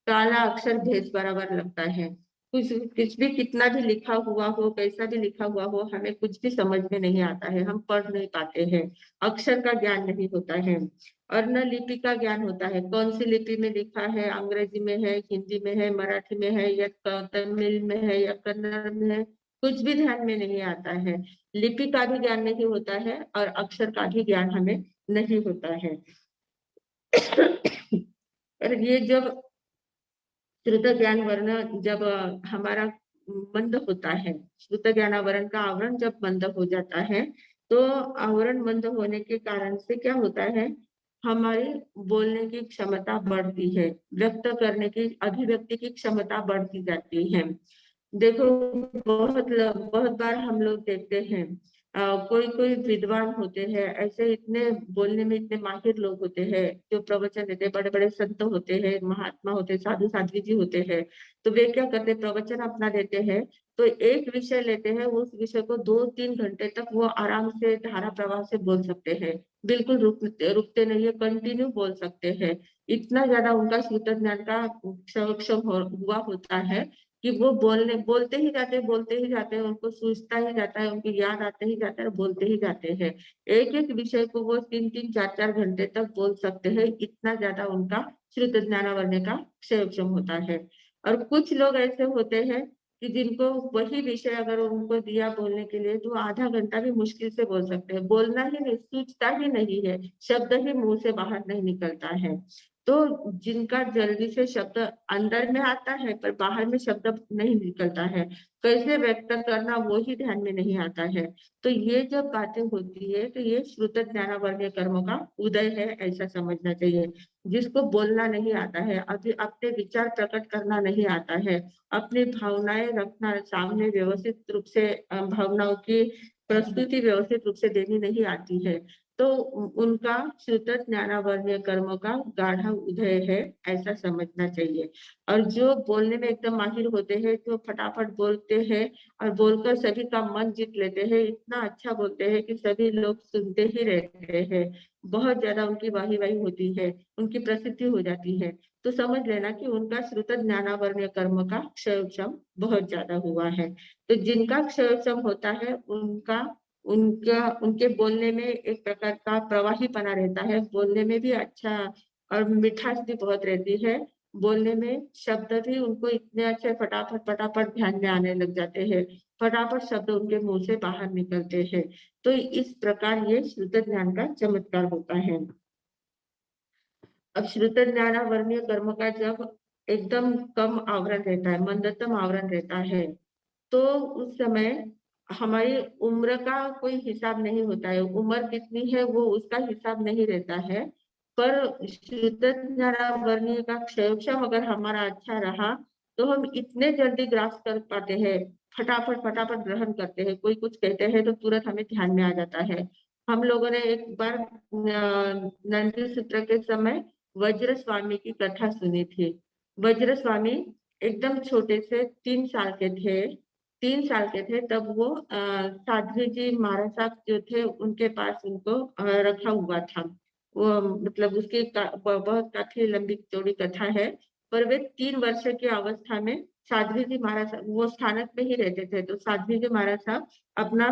काला अक्षर भेद बराबर लगता है। कुछ भी कितना भी लिखा हुआ हो, कैसा भी लिखा हुआ हो, हमें कुछ भी समझ में नहीं आता है, हम पढ़ नहीं पाते हैं, अक्षर का ज्ञान नहीं होता है। और न लिपि का ज्ञान होता है, कौन सी लिपि में लिखा है, अंग्रेजी में है, हिंदी में है, मराठी में है, या तमिल में है, या कन्नड़ में है, कुछ भी ध्यान में नहीं आता है। लिपि का भी ज्ञान नहीं होता है और अक्षर का भी ज्ञान हमें नहीं होता है। और ये जब श्रुत ज्ञान वर्ण जब हमारा मंद होता है, श्रुत ज्ञानावरण का आवरण जब मंद हो जाता है, तो आवरण मंद होने के कारण से क्या होता है, हमारी बोलने की क्षमता बढ़ती है, व्यक्त करने की, अभिव्यक्ति की क्षमता बढ़ती जाती है। देखो, बहुत बार हम लोग देखते हैं, कोई कोई विद्वान होते हैं, ऐसे इतने बोलने में इतने माहिर लोग होते हैं, जो प्रवचन देते हैं, बड़े बड़े संत होते हैं, महात्मा होते हैं, साधु साध्वी जी होते हैं, तो वे क्या करते हैं, प्रवचन अपना देते हैं, तो एक विषय लेते हैं, उस विषय को 2-3 घंटे तक वो आराम से धारा प्रवाह से बोल सकते हैं, बिल्कुल रुकते नहीं है, कंटिन्यू बोल सकते हैं। इतना ज्यादा उनका श्रुत ज्ञान का सक्षम हुआ होता है कि वो बोलते ही जाते हैं, उनको सूझता ही जाता है, उनकी याद आते ही जाता है, बोलते ही जाते हैं। एक एक विषय को वो 3-3, 4-4 घंटे तक बोल सकते हैं, इतना ज्यादा उनका श्रुत ज्ञानावरण का सक्षम होता है। और कुछ लोग ऐसे होते हैं कि जिनको वही विषय अगर उनको दिया बोलने के लिए, तो आधा घंटा भी मुश्किल से बोल सकते हैं, बोलना ही नहीं, सूझता ही नहीं है, शब्द ही मुंह से बाहर नहीं निकलता है। तो जिनका जल्दी से शब्द अंदर में आता है पर बाहर में शब्द नहीं निकलता है, कैसे व्यक्त करना वो ही ध्यान में नहीं आता है। तो ये जब बातें होती है, तो ये श्रुत ज्ञानावरण कर्म का उदय है, ऐसा समझना चाहिए। जिसको बोलना नहीं आता है, अभी अपने विचार प्रकट करना नहीं आता है, अपनी भावनाएं रखना सामने व्यवस्थित रूप से, भावनाओं की प्रस्तुति व्यवस्थित रूप से देनी नहीं आती है, तो उनका श्रुत ज्ञानावर्ण्य कर्म का गाढ़ा उदय है, ऐसा समझना चाहिए। और जो बोलने में एकदम माहिर होते हैं, जो फटाफट बोलते हैं और बोलकर सभी का मन जीत लेते हैं, इतना अच्छा बोलते हैं कि सभी लोग सुनते ही रहते हैं, बहुत ज्यादा उनकी वाही वाही होती है, उनकी प्रसिद्धि हो जाती है। तो समझ लेना कि उनका श्रुत ज्ञानावर्ण्य कर्म का क्षयक्षम बहुत ज्यादा हुआ है। तो जिनका क्षयक्षम होता है उनका उनके बोलने में एक प्रकार का प्रवाहीपना रहता है, बोलने में भी अच्छा और मिठास भी बहुत रहती है। बोलने में शब्द भी उनको इतने अच्छे फटाफट फटाफट ध्यान में आने लग जाते हैं, फटाफट शब्द उनके मुंह से बाहर निकलते हैं। तो इस प्रकार ये श्रुत ज्ञान का चमत्कार होता है। अब श्रुत ज्ञानावर्ण्य कर्म का जब एकदम कम आवरण रहता है, मंदतम आवरण रहता है, तो उस समय हमारी उम्र का कोई हिसाब नहीं होता है, उम्र कितनी है वो उसका हिसाब नहीं रहता है। पर श्रुत ज्ञानावर्ण्य का क्षयक्षम अगर हमारा अच्छा रहा तो हम इतने जल्दी ग्रास कर पाते हैं, फटाफट फटाफट ग्रहण करते हैं। कोई कुछ कहते हैं तो तुरंत हमें ध्यान में आ जाता है। हम लोगों ने एक बार नंदी सूत्र के समय वज्र स्वामी की कथा सुनी थी। वज्र स्वामी एकदम छोटे से 3 साल के थे, 3 साल के थे तब वो साध्वी जी महाराज साहब जो थे उनके पास उनको रखा हुआ था। वो मतलब उसकी बहुत काफी लंबी चौड़ी कथा है। पर वे 3 वर्ष की अवस्था में साध्वी जी महाराज वो स्थानक में ही रहते थे, तो साध्वी जी महाराज साहब अपना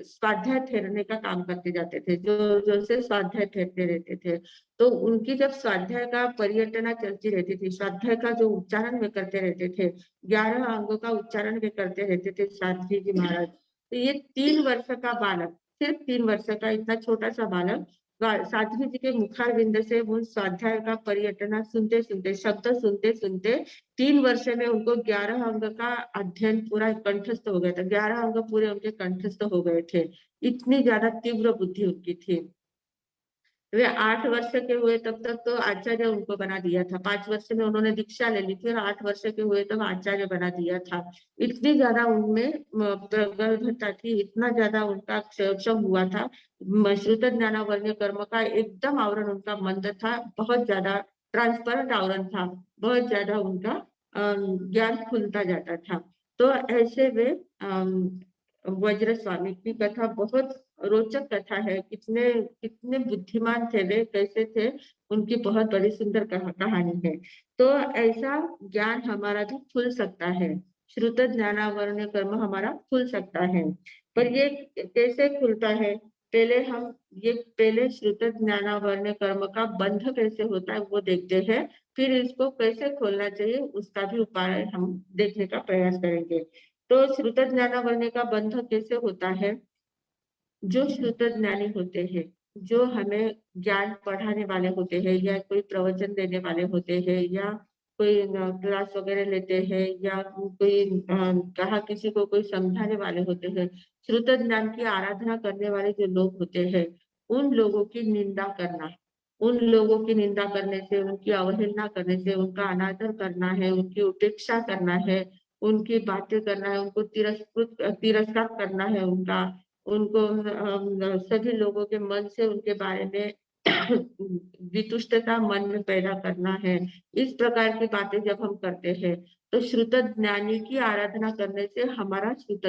स्वाध्याय फेरने का काम करते जाते थे, जो जो से स्वाध्याय फेरते रहते थे। तो उनकी जब स्वाध्याय का पर्यटना चलती रहती थी, स्वाध्याय का जो उच्चारण वे करते रहते थे, 11 अंगों का उच्चारण वे करते रहते थे साध्वी जी महाराज। तो ये 3 वर्ष का बालक, सिर्फ 3 वर्ष का इतना छोटा सा बालक साध्वी जी के मुखारविंद से वो स्वाध्याय का पर्यटना सुनते सुनते, शब्द सुनते सुनते 3 वर्ष में उनको 11 अंग का अध्ययन पूरा कंठस्थ हो गया था, 11 अंग पूरे उनके कंठस्थ हो गए थे। इतनी ज्यादा तीव्र बुद्धि उनकी थी। वे 8 वर्ष के हुए तब तक तो आचार्य उनको बना दिया था, 5 वर्ष में उन्होंने दीक्षा ले ली, फिर 8 वर्ष के हुए तब आचार्य बना दिया था। इतनी ज्यादा उनमें प्रगल्भता थी, इतना ज्यादा उनका क्षम हुआ था। श्रुत ज्ञानावर्ण्य कर्म का एकदम आवरण उनका मंद था, बहुत ज्यादा ट्रांसपेरेंट आवरण था, बहुत ज्यादा उनका ज्ञान खुलता जाता था। तो ऐसे वे वज्र स्वामी की कथा बहुत रोचक कथा है। कितने कितने बुद्धिमान थे वे, कैसे थे, उनकी बहुत बड़ी सुंदर कहानी है। तो ऐसा ज्ञान हमारा भी खुल सकता है, श्रुत ज्ञानावर्ण कर्म हमारा खुल सकता है। पर ये कैसे खुलता है, पहले श्रुत ज्ञानावर्ण कर्म का बंध कैसे होता है वो देखते हैं, फिर इसको कैसे खोलना चाहिए उसका भी उपाय हम देखने का प्रयास करेंगे। तो श्रुत ज्ञानावर्ण का बंध कैसे होता है, जो श्रुत ज्ञानी होते हैं, जो हमें ज्ञान पढ़ाने वाले होते हैं, या कोई प्रवचन देने वाले होते हैं, या कोई क्लास वगैरह लेते हैं, या कोई कहा किसी को कोई समझाने वाले होते हैं, श्रुत ज्ञान की आराधना करने वाले जो लोग होते हैं, उन लोगों की निंदा करना, उन लोगों की निंदा करने से, उनकी अवहेलना करने से, उनका अनादर करना है, उनकी उपेक्षा करना है, उनकी बातें करना है, उनको तिरस्कार करना है, उनको सभी लोगों के मन से उनके बारे में वितुष्टता मन में पैदा करना है। इस प्रकार की बातें जब हम करते हैं तो श्रुत ज्ञानी की आराधना करने से हमारा श्रुत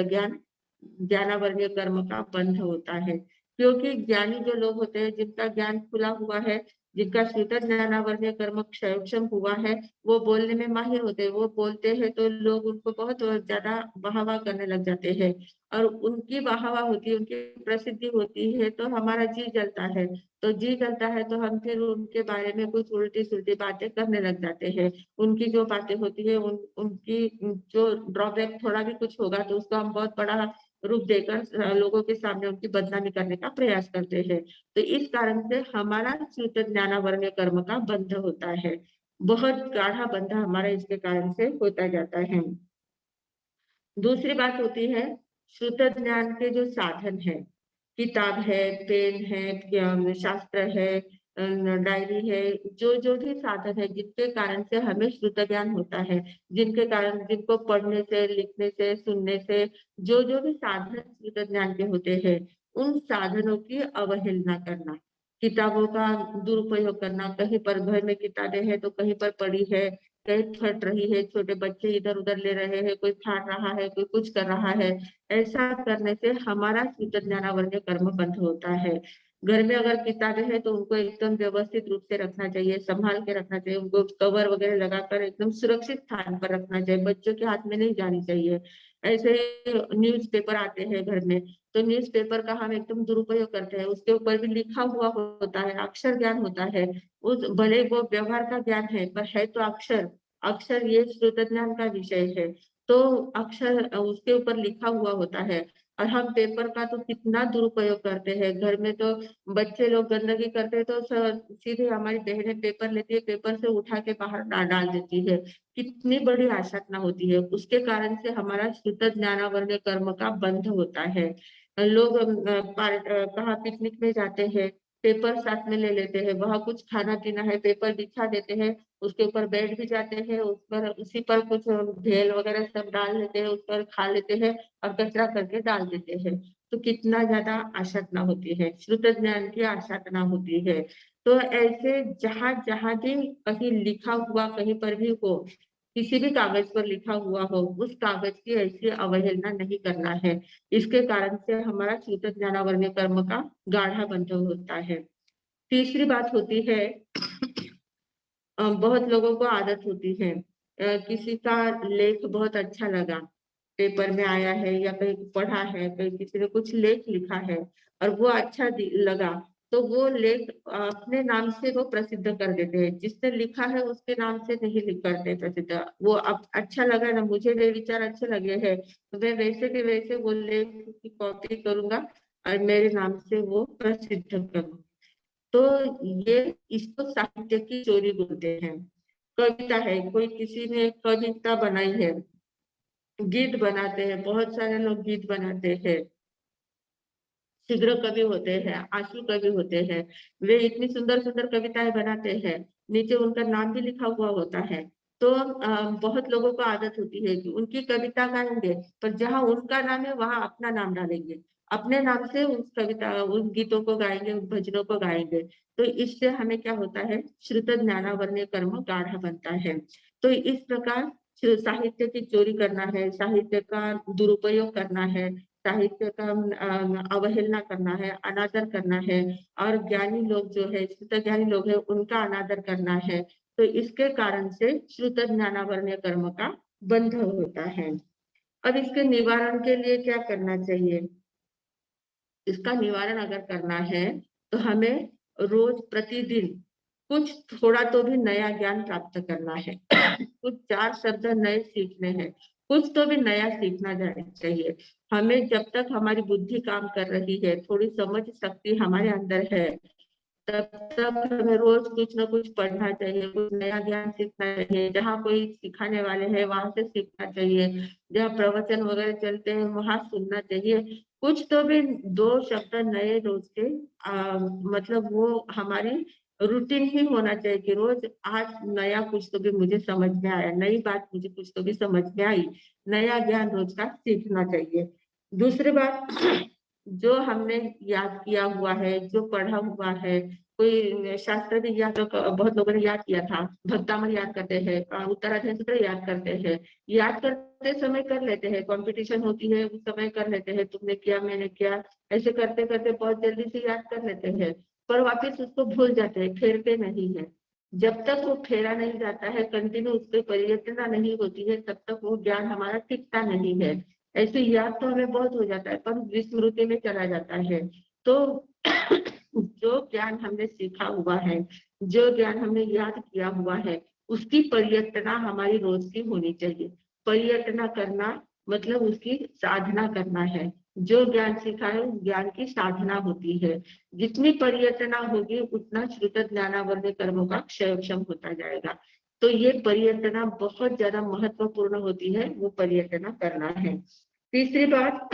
ज्ञानावर्ण्य कर्म का बंध होता है। क्योंकि ज्ञानी जो लोग होते हैं, जिनका ज्ञान खुला हुआ है, जिनका श्रुत ज्ञानावर्ण्य कर्म क्षयक्षम हुआ है, वो बोलने में माहिर होते हैं। वो बोलते हैं तो लोग उनको बहुत ज्यादा वाहवाह करने लग जाते हैं, और उनकी वाहवाह होती है, उनकी प्रसिद्धि होती है, तो हमारा जी जलता है। तो जी जलता है तो हम फिर उनके बारे में कुछ उल्टी सुल्टी बातें करने लग जाते हैं। उनकी जो बातें होती है, उनकी जो ड्रॉबैक थोड़ा भी कुछ होगा तो उसको हम बहुत बड़ा रूप देकर लोगों के सामने उनकी बदनामी करने का प्रयास करते हैं। तो इस कारण से हमारा श्रुत ज्ञानावर्ण्य कर्म का बंध होता है, बहुत गाढ़ा बंध हमारा इसके कारण से होता जाता है। दूसरी बात होती है श्रुत ज्ञान के जो साधन है, किताब है, पेन है, शास्त्र है, डायरी है, जो जो भी साधन है जिनके कारण से हमें श्रुत ज्ञान होता है, जिनके कारण, जिनको पढ़ने से, लिखने से, सुनने से, जो जो भी साधन श्रुत ज्ञान के होते हैं, उन साधनों की अवहेलना करना, किताबों का दुरुपयोग करना, कहीं पर घर में किताबें हैं तो कहीं पर पड़ी है, कहीं फट रही है, छोटे बच्चे इधर उधर ले रहे हैं, कोई फाड़ रहा है, कोई कुछ कर रहा है। ऐसा करने से हमारा श्रुत ज्ञानावर्ण्य कर्म बंद होता है। घर में अगर किताबें हैं तो उनको एकदम व्यवस्थित रूप से रखना चाहिए, संभाल के रखना चाहिए, उनको कवर वगैरह लगाकर एकदम सुरक्षित स्थान पर रखना चाहिए, बच्चों के हाथ में नहीं जानी चाहिए। ऐसे ही न्यूज़पेपर आते हैं घर में, तो न्यूज़पेपर का हम एकदम दुरुपयोग करते हैं, उसके ऊपर भी लिखा हुआ होता है, अक्षर ज्ञान होता है, उस भले वो व्यवहार का ज्ञान है पर है तो अक्षर, अक्षर ये श्रुत ज्ञान का विषय है, तो अक्षर उसके ऊपर लिखा हुआ होता है। और हम पेपर का तो कितना दुरुपयोग करते हैं, घर में तो बच्चे लोग गंदगी करते हैं तो सीधे हमारी बहनें पेपर लेती है, पेपर से उठा के बाहर डाल देती है, कितनी बड़ी आशा होती है, उसके कारण से हमारा श्रुत ज्ञानावर्ण्य कर्म का बंध होता है। लोग कहाँ पिकनिक में जाते हैं, पेपर साथ में ले लेते हैं, वहां कुछ खाना पीना है, पेपर बिछा देते हैं, उसके ऊपर बैठ भी जाते हैं, उस पर उसी पर कुछ भेल वगैरह सब डाल लेते हैं, उस पर खा लेते हैं और कचरा करके डाल देते हैं। तो कितना ज्यादा आशा होती है, श्रुत ज्ञान की आशा होती है। तो ऐसे जहां जहां भी कहीं लिखा हुआ कहीं पर भी हो, किसी भी कागज पर लिखा हुआ हो, उस कागज की ऐसी अवहेलना नहीं करना है। इसके कारण से हमारा श्रुत ज्ञानावर्ण्य कर्म का गाढ़ा बंध होता है। तीसरी बात होती है, बहुत लोगों को आदत होती है, किसी का लेख बहुत अच्छा लगा, पेपर में आया है या कहीं पढ़ा है, कहीं किसी ने कुछ लेख लिखा है और वो अच्छा लगा, तो वो लेख अपने नाम से वो प्रसिद्ध कर देते हैं, जिसने लिखा है उसके नाम से नहीं लिख करते प्रसिद्ध। वो अब अच्छा लगा ना, मुझे वे विचार अच्छे लगे हैं तो मैं वैसे के वैसे वो लेख की कॉपी करूंगा और मेरे नाम से वो प्रसिद्ध करूंगा। तो ये इसको साहित्य की चोरी बोलते हैं। कविता है, कोई किसी ने कविता बनाई है, गीत बनाते हैं, बहुत सारे लोग गीत बनाते हैं, शीघ्र कवि होते हैं, आशु कवि होते हैं, वे इतनी सुंदर सुंदर कविताएं बनाते हैं, नीचे उनका नाम भी लिखा हुआ होता है। तो बहुत लोगों को आदत होती है कि उनकी कविता गाएंगे, पर जहाँ उनका नाम है वहां अपना नाम डालेंगे, अपने नाम से उस कविता उन गीतों को गाएंगे, उन भजनों को गाएंगे। तो इससे हमें क्या होता है, श्रुत ज्ञानावर्ण्य कर्म गाढ़ा बनता है। तो इस प्रकार साहित्य की चोरी करना है, साहित्य का दुरुपयोग करना है, साहित्य का अवहेलना करना है, अनादर करना है, और ज्ञानी लोग जो है, श्रुत ज्ञानी लोग है, उनका अनादर करना है। तो इसके कारण से श्रुत ज्ञानावर्ण्य कर्म का बंध होता है। अब इसके निवारण के लिए क्या करना चाहिए? इसका निवारण अगर करना है तो हमें रोज प्रतिदिन कुछ थोड़ा तो भी नया ज्ञान प्राप्त करना है। कुछ 4 शब्द नए सीखने हैं, कुछ तो भी नया सीखना चाहिए। हमें जब तक हमारी बुद्धि काम कर रही है, थोड़ी समझ शक्ति हमारे अंदर है, तब तक हमें रोज कुछ ना कुछ पढ़ना चाहिए, कुछ नया ज्ञान सीखना चाहिए, जहाँ कोई सिखाने वाले हैं वहां से सीखना चाहिए, जहाँ प्रवचन वगैरह चलते हैं वहां सुनना चाहिए। कुछ तो भी 2 शब्द नए रोज के मतलब वो हमारी रूटीन ही होना चाहिए कि रोज आज नया कुछ तो भी मुझे समझ में आया, नई बात मुझे कुछ तो भी समझ में आई, नया ज्ञान रोज का सीखना चाहिए। दूसरी बात, जो हमने याद किया हुआ है, जो पढ़ा हुआ है, कोई शास्त्र भी याद, बहुत लोगों ने याद किया था, भक्तामल याद करते हैं, उत्तराधीन सूत्र याद करते हैं, याद करते समय कर लेते हैं, कंपटीशन होती है उस समय कर लेते हैं, तुमने किया मैंने किया, ऐसे करते करते बहुत जल्दी से याद कर लेते हैं, पर वापिस उसको भूल जाते हैं, फेरते नहीं है। जब तक वो फेरा नहीं जाता है, कंटिन्यू उस पर परिवर्तन नहीं होती है, तब तक वो ज्ञान हमारा टिकता नहीं है। ऐसे याद तो हमें बहुत हो जाता है पर विस्मृति में चला जाता है। तो जो ज्ञान हमने सीखा हुआ है, जो ज्ञान हमने याद किया हुआ है, उसकी परिवर्तना हमारी रोज की होनी चाहिए। परिवर्तना करना मतलब उसकी साधना करना है। जो ज्ञान सीखा है उस ज्ञान की साधना होती है। जितनी परिवर्तना होगी उतना श्रुत ज्ञानावर्ण्य कर्मों का क्षयक्षम होता जाएगा। तो ये परिवर्तना बहुत ज्यादा महत्वपूर्ण होती है, वो परिवर्तना करना है। तीसरी बात,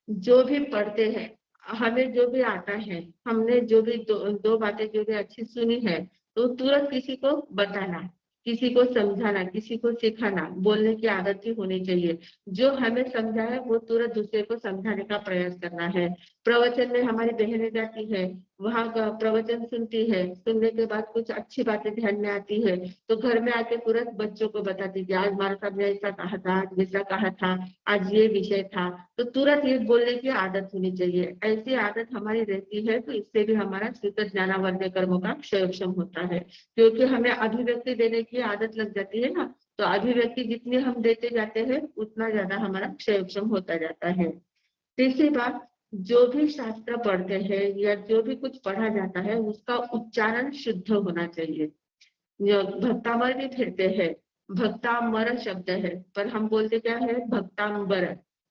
जो भी पढ़ते हैं, हमें जो भी आता है, हमने जो भी दो बातें जो भी अच्छी सुनी है, तो तुरंत किसी को बताना किसी को समझाना, किसी को सिखाना, बोलने की आदत ही होनी चाहिए। जो हमें समझा है वो तुरंत दूसरे को समझाने का प्रयास करना है। प्रवचन में हमारी बहनें जाती है, वहां का प्रवचन सुनती है, सुनने के बाद कुछ अच्छी बातें ध्यान में आती है तो घर में आके तुरंत बच्चों को बताती कि आज हमारे साहब ने ऐसा कहा था, आज वैसा कहा था, आज ये विषय था। तो तुरंत ये बोलने की आदत होनी चाहिए। ऐसी आदत हमारी रहती है तो इससे भी हमारा श्रुत ज्ञानावर्ण्य कर्मों का क्षयक्षम होता है। क्योंकि हमें अभिव्यक्ति देने की आदत लग जाती है ना, तो अभिव्यक्ति जितनी हम देते जाते हैं उतना ज्यादा हमारा क्षयक्षम होता जाता है। तीसरी बात, जो भी शास्त्र पढ़ते हैं या जो भी कुछ पढ़ा जाता है उसका उच्चारण शुद्ध होना चाहिए। भक्तामर भी फिरते हैं, भक्तामर शब्द है पर हम बोलते क्या है, भक्ताम्बर।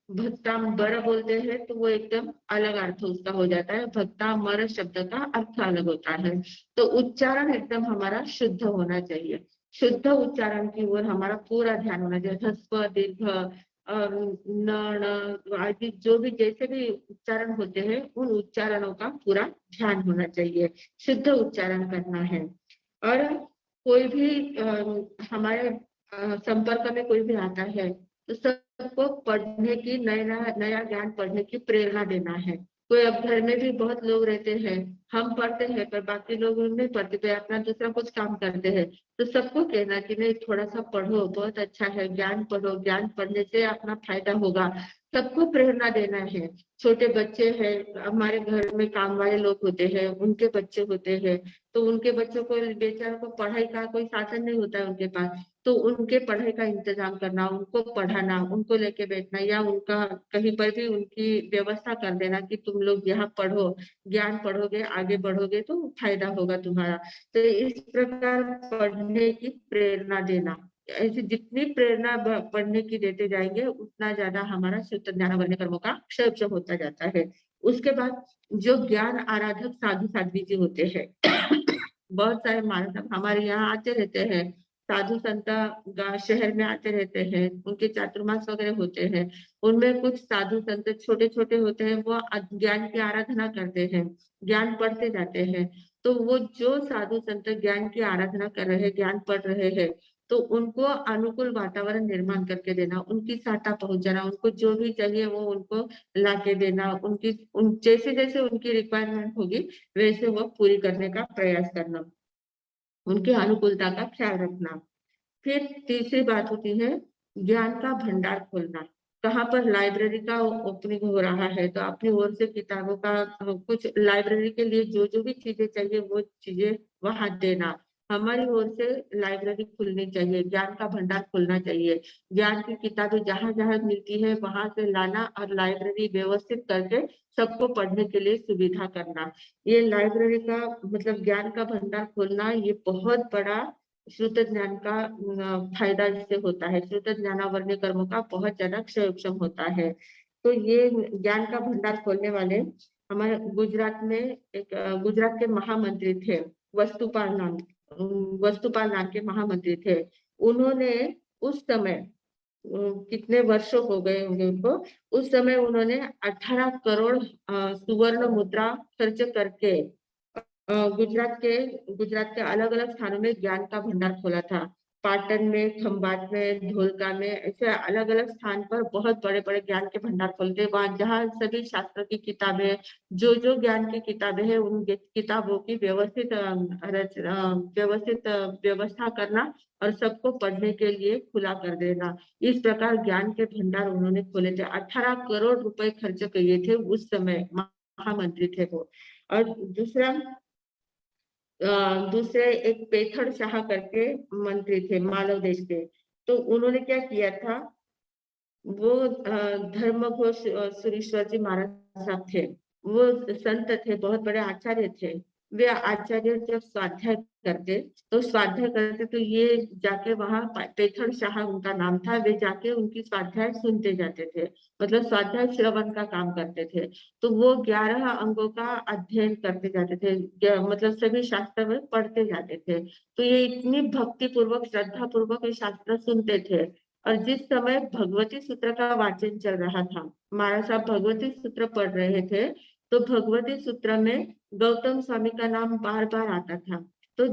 भक्ताम्बर बोलते हैं तो वो एकदम अलग अर्थ उसका हो जाता है, भक्तामर शब्द का अर्थ अलग होता है। तो उच्चारण एकदम हमारा शुद्ध होना चाहिए। शुद्ध उच्चारण की ओर हमारा पूरा ध्यान होना चाहिए। ह्रस्व, दीर्घ, न, आदि जो भी जैसे भी उच्चारण होते हैं उन उच्चारणों का पूरा ध्यान होना चाहिए, शुद्ध उच्चारण करना है। और कोई भी हमारे संपर्क में कोई भी आता है तो सबको पढ़ने की, नया नया ज्ञान पढ़ने की प्रेरणा देना है। कोई अब घर में भी बहुत लोग रहते हैं, हम पढ़ते हैं पर बाकी लोग नहीं पढ़ते, तो अपना दूसरा कुछ काम करते हैं। तो सबको कहना कि नहीं, थोड़ा सा पढ़ो, बहुत अच्छा है, ज्ञान पढ़ो, ज्ञान पढ़ने से अपना फायदा होगा। सबको प्रेरणा देना है। छोटे बच्चे हैं, हमारे घर में काम वाले लोग होते हैं, उनके बच्चे होते हैं, तो उनके बच्चों को, बेचारों को पढ़ाई का कोई साधन नहीं होता है उनके पास, तो उनके पढ़ाई का इंतजाम करना, उनको पढ़ाना, उनको लेके बैठना या उनका कहीं पर भी उनकी व्यवस्था कर देना कि तुम लोग यहाँ पढ़ो, ज्ञान पढ़ोगे, आगे बढ़ोगे तो फायदा होगा तुम्हारा। तो इस प्रकार पढ़ने की प्रेरणा देना, ऐसी जितनी प्रेरणा पढ़ने की देते जाएंगे उतना ज्यादा हमारा शुद्ध ज्ञानावर्ण्य कर्मों का क्षय होता जाता है। उसके बाद जो ज्ञान आराधक साधु साध्वी जी होते हैं बहुत सारे मानव हमारे यहाँ आते रहते हैं, साधु संत शहर में आते रहते हैं, उनके चातुर्मास वगैरह होते हैं। उनमें कुछ साधु संत छोटे छोटे होते हैं, वो ज्ञान की आराधना करते हैं, ज्ञान पढ़ते जाते हैं। तो वो जो साधु संत ज्ञान की आराधना कर रहे हैं, ज्ञान पढ़ रहे हैं, तो उनको अनुकूल वातावरण निर्माण करके देना, उनकी सहायता पहुंचाना, उनको जो भी चाहिए वो उनको ला के देना, उनकी जैसे जैसे उनकी रिक्वायरमेंट होगी वैसे वो पूरी करने का प्रयास करना, उनकी अनुकूलता का ख्याल रखना। फिर तीसरी बात होती है ज्ञान का भंडार खोलना। कहाँ पर लाइब्रेरी का ओपनिंग हो रहा है तो अपनी ओर से किताबों का कुछ लाइब्रेरी के लिए जो जो भी चीजें चाहिए वो चीजें वहां देना। हमारी ओर से लाइब्रेरी खुलनी चाहिए, ज्ञान का भंडार खुलना चाहिए। ज्ञान की किताबें जहाँ जहाँ मिलती है वहां से लाना और लाइब्रेरी व्यवस्थित करके सबको पढ़ने के लिए सुविधा करना। ये लाइब्रेरी का मतलब ज्ञान का भंडार खोलना, ये बहुत बड़ा श्रुत ज्ञान का फायदा इससे होता है। श्रुत ज्ञानावर्ण्य कर्मों का बहुत ज्यादा क्षयक्षम होता है। तो ये ज्ञान का भंडार खोलने वाले हमारे गुजरात में एक गुजरात के महामंत्री थे, वस्तुपाल नाम, वस्तुपाल नाम के महामंत्री थे। उन्होंने उस समय कितने वर्षों हो गए होंगे उनको, उस समय उन्होंने 18 करोड़ सुवर्ण मुद्रा खर्च करके गुजरात के अलग अलग स्थानों में ज्ञान का भंडार खोला था। पाटन में, खंभात में, धोलका में, ऐसे अलग अलग स्थान पर बहुत बड़े बड़े ज्ञान के भंडार खोलते हैं। वहां जहाँ सभी शास्त्र की किताबें, जो जो ज्ञान की किताबें हैं उन किताबों की व्यवस्थित व्यवस्था करना और सबको पढ़ने के लिए खुला कर देना। इस प्रकार ज्ञान के भंडार उन्होंने खोले थे। 18 करोड़ रुपए खर्च किए थे उस समय, महामंत्री थे वो। और दूसरे एक पेथड़ शाह करके मंत्री थे मालव देश के। तो उन्होंने क्या किया था, वो धर्म घोष सुरेश्वर जी महाराज साहब थे, वो संत थे, बहुत बड़े आचार्य थे। वे आचार्य जब स्वाध्याय करते तो ये जाके वहां, पेथड़ शाह उनका नाम था, वे जाके उनकी स्वाध्याय सुनते जाते थे, मतलब स्वाध्याय श्रवण का काम करते थे। तो वो 11 अंगों का अध्ययन करते जाते थे, मतलब सभी शास्त्र में पढ़ते जाते थे। तो ये इतनी भक्ति पूर्वक, श्रद्धा पूर्वक ये शास्त्र सुनते थे। और जिस समय भगवती सूत्र का वाचन चल रहा था, महाराज साहब भगवती सूत्र पढ़ रहे थे, तो भगवती सूत्र में गौतम स्वामी का नाम बार बार आता था। तो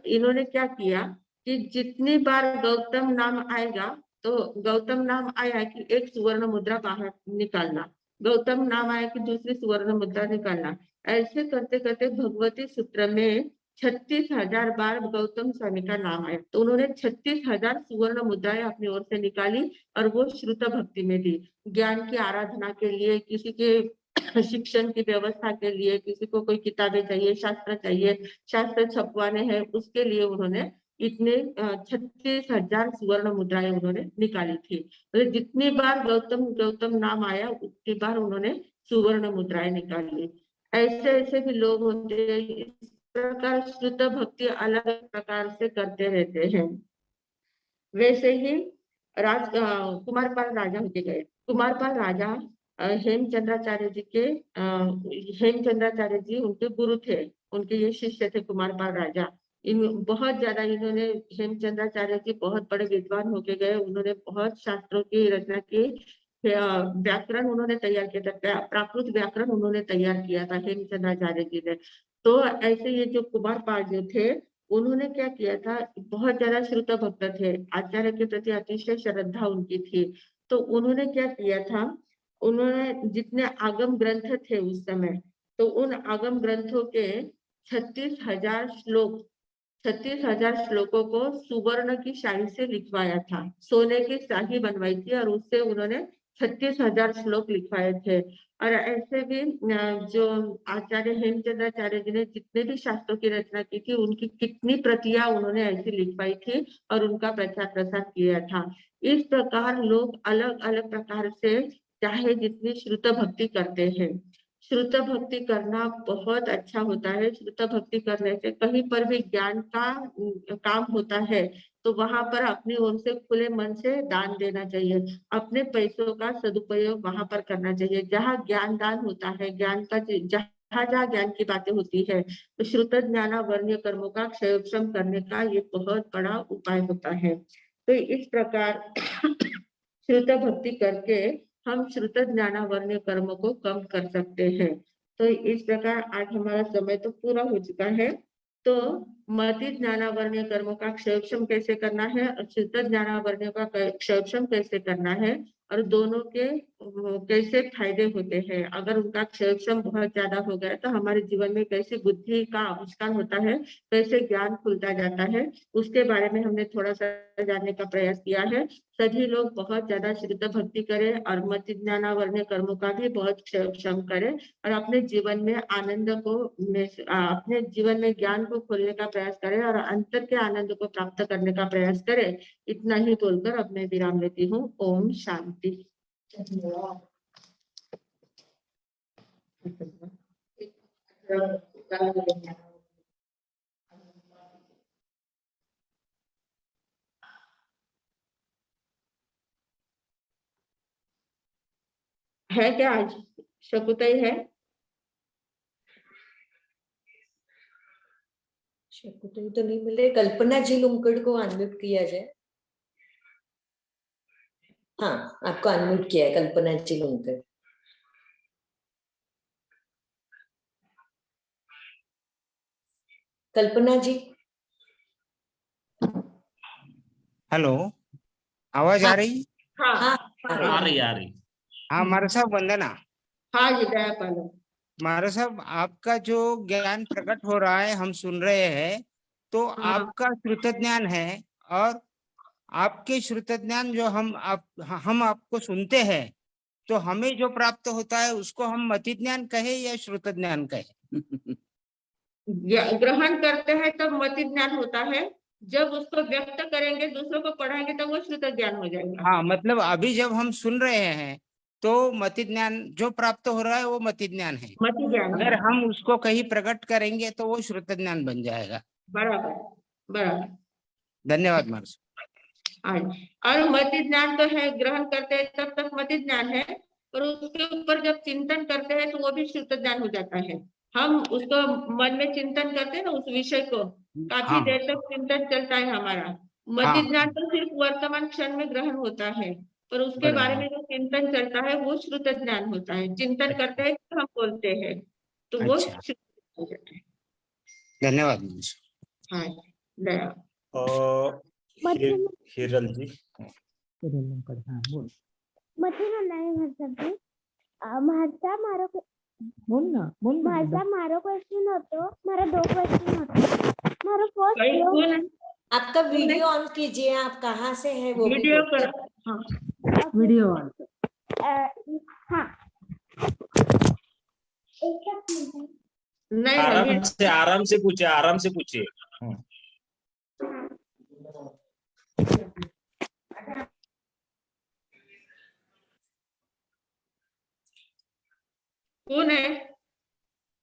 इन्होंने क्या किया कि जितनी बार गौतम नाम आएगा, तो गौतम नाम आया कि एक सुवर्ण मुद्रा बाहर निकालना, गौतम नाम आया कि दूसरी सुवर्ण मुद्रा निकालना। ऐसे करते करते भगवती सूत्र में 36,000 बार गौतम स्वामी का नाम आया, तो उन्होंने 36,000 सुवर्ण मुद्राएं अपनी ओर से निकाली और वो श्रुत भक्ति में दी। ज्ञान की आराधना के लिए, किसी के शिक्षण की व्यवस्था के लिए, किसी को कोई किताबें चाहिए, शास्त्र छपवाने हैं, उसके लिए उन्होंने इतने 36,000 सुवर्ण मुद्राएं उन्होंने निकाली थी। तो जितनी बार गौतम गौतम नाम आया उतनी बार उन्होंने सुवर्ण मुद्राएं निकाली। ऐसे ऐसे भी लोग होते हैं, इस प्रकार श्रुत भक्ति अलग प्रकार से करते रहते हैं। वैसे ही कुमारपाल राजा होके गए। कुमारपाल राजा हेमचंद्राचार्य जी के हेमचंद्राचार्य जी उनके गुरु थे, उनके ये शिष्य थे कुमारपाल राजा। इन बहुत ज्यादा इन्होंने हेमचंद्राचार्य जी बहुत बड़े विद्वान होके गए, उन्होंने बहुत शास्त्रों की रचना की। व्याकरण उन्होंने तैयार किया था, प्राकृत व्याकरण उन्होंने तैयार किया था हेमचंद्राचार्य जी ने। तो ऐसे ये जो कुमारपाल जो थे, उन्होंने क्या किया था, बहुत ज्यादा श्रुत भक्त थे, आचार्य के प्रति अतिशय श्रद्धा उनकी थी। तो उन्होंने क्या किया था, उन्होंने जितने आगम ग्रंथ थे उस समय, तो उन आगम ग्रंथों के 36,000 श्लोकों को सुवर्ण की शाही से लिखवाया था, सोने की शाही बनवाई थी और उससे उन्होंने 36,000 श्लोक लिखवाए थे। और ऐसे भी जो आचार्य हेमचंद्राचार्य जी ने जितने भी शास्त्रों की रचना की थी, उनकी कितनी प्रतियां उन्होंने ऐसी लिखवाई थी और उनका प्रचार प्रसार किया था। इस प्रकार लोग अलग अलग प्रकार से चाहे जितनी श्रुत भक्ति करते हैं। श्रुत भक्ति करना बहुत अच्छा होता है। श्रुत भक्ति करने से कहीं पर भी ज्ञान का काम होता है, तो वहां पर अपनी ओर से खुले मन से दान देना चाहिए, अपने पैसों का सदुपयोग वहां पर करना चाहिए। जहाँ ज्ञान दान होता है, ज्ञान का जहाँ जहाँ ज्ञान की बातें होती है, तो श्रुत ज्ञान वर्ण्य कर्मों का क्षयक्षम करने का ये बहुत बड़ा उपाय होता है। तो इस प्रकार श्रुत भक्ति करके हम श्रुत ज्ञान वर्ण्य कर्म को कम कर सकते हैं। तो इस प्रकार आज हमारा समय तो पूरा हो चुका है। तो मति ज्ञानावर्ण्य कर्मों का क्षयक्षम कैसे करना है और श्रुत ज्ञानावर्ण्य का क्षयक्षम कैसे करना है, और दोनों के कैसे फायदे होते हैं। अगर उनका क्षयक्षम बहुत ज्यादा हो गया तो हमारे जीवन में कैसे बुद्धि का आविष्कार होता है, कैसे ज्ञान खुलता जाता है, उसके बारे में हमने थोड़ा सा जानने का प्रयास किया है। सभी लोग बहुत ज्यादा श्रुत भक्ति करें और मति ज्ञानावर्ण्य कर्मों का भी बहुत क्षयक्षम करें और अपने जीवन में आनंद को अपने जीवन में ज्ञान को खोलने का प्रयास करें और अंतर के आनंद को प्राप्त करने का प्रयास करें। इतना ही बोलकर अब मैं विराम लेती हूँ। ओम शांति। है क्या आज शकुतई है? शकुतई तो नहीं मिले। कल्पना जी लुमकड़ को अनम्यूट किया जाए। हाँ, आपको अनम्यूट किया है कल्पना जी लुमकड़। कल्पना जी। हेलो, आवाज आ रही? हाँ हाँ, आ रही। हाँ मारा साहब, वंदना। हाँ जी, दया पालो। मारा साहब, आपका जो ज्ञान प्रकट हो रहा है हम सुन रहे हैं, तो हाँ। आपका श्रुत ज्ञान है, और आपके श्रुत ज्ञान जो हम आपको सुनते हैं, तो हमें जो प्राप्त होता है उसको हम मति ज्ञान कहे या श्रुत ज्ञान कहे? ग्रहण करते हैं तब मति ज्ञान होता है, जब उसको व्यक्त करेंगे, दूसरों को पढ़ाएंगे, तो वो श्रुत ज्ञान हो जाएगा। हाँ, मतलब अभी जब हम सुन रहे हैं तो मति ज्ञान जो प्राप्त हो रहा है वो मति ज्ञान है। मति ज्ञान अगर है। हम उसको कहीं प्रकट करेंगे तो वो श्रुत ज्ञान बन जाएगा। बराबर बराबर। धन्यवाद मारा साहब। और मति ज्ञान तो है, ग्रहण करते हैं तब तक मति ज्ञान है, और उसके ऊपर जब चिंतन करते हैं तो वो भी श्रुत ज्ञान हो जाता है। हम उसको मन में चिंतन करते हैं ना, उस विषय को काफी हाँ देर तक चिंतन चलता है हमारा। मति ज्ञान तो सिर्फ वर्तमान क्षण में ग्रहण होता है, पर उसके बारे में जो चिंतन चलता है वो श्रुत ज्ञान होता है। चिंतन करते हैं तो हम बोलते हैं, तो वो अच्छा, श्रुत ज्ञान हो जाता है। धन्यवाद मारा साहब। हाँ, दया। हिरल जी। મથીનો નહીં હર્ષદજી મારા મારો ક્વેશ્ચન હતો મારા દો ક્વેશ્ચન હતો મારો कई ફર્સ્ટ कौन है? आपका वीडियो ऑन कीजिए, आप कहाँ से है वो भी वीडियो देखिए। पर हाँ वीडियो हाँ एक मिनट नहीं अभी आराम से पूछिए, आराम से पूछिए। कौन है?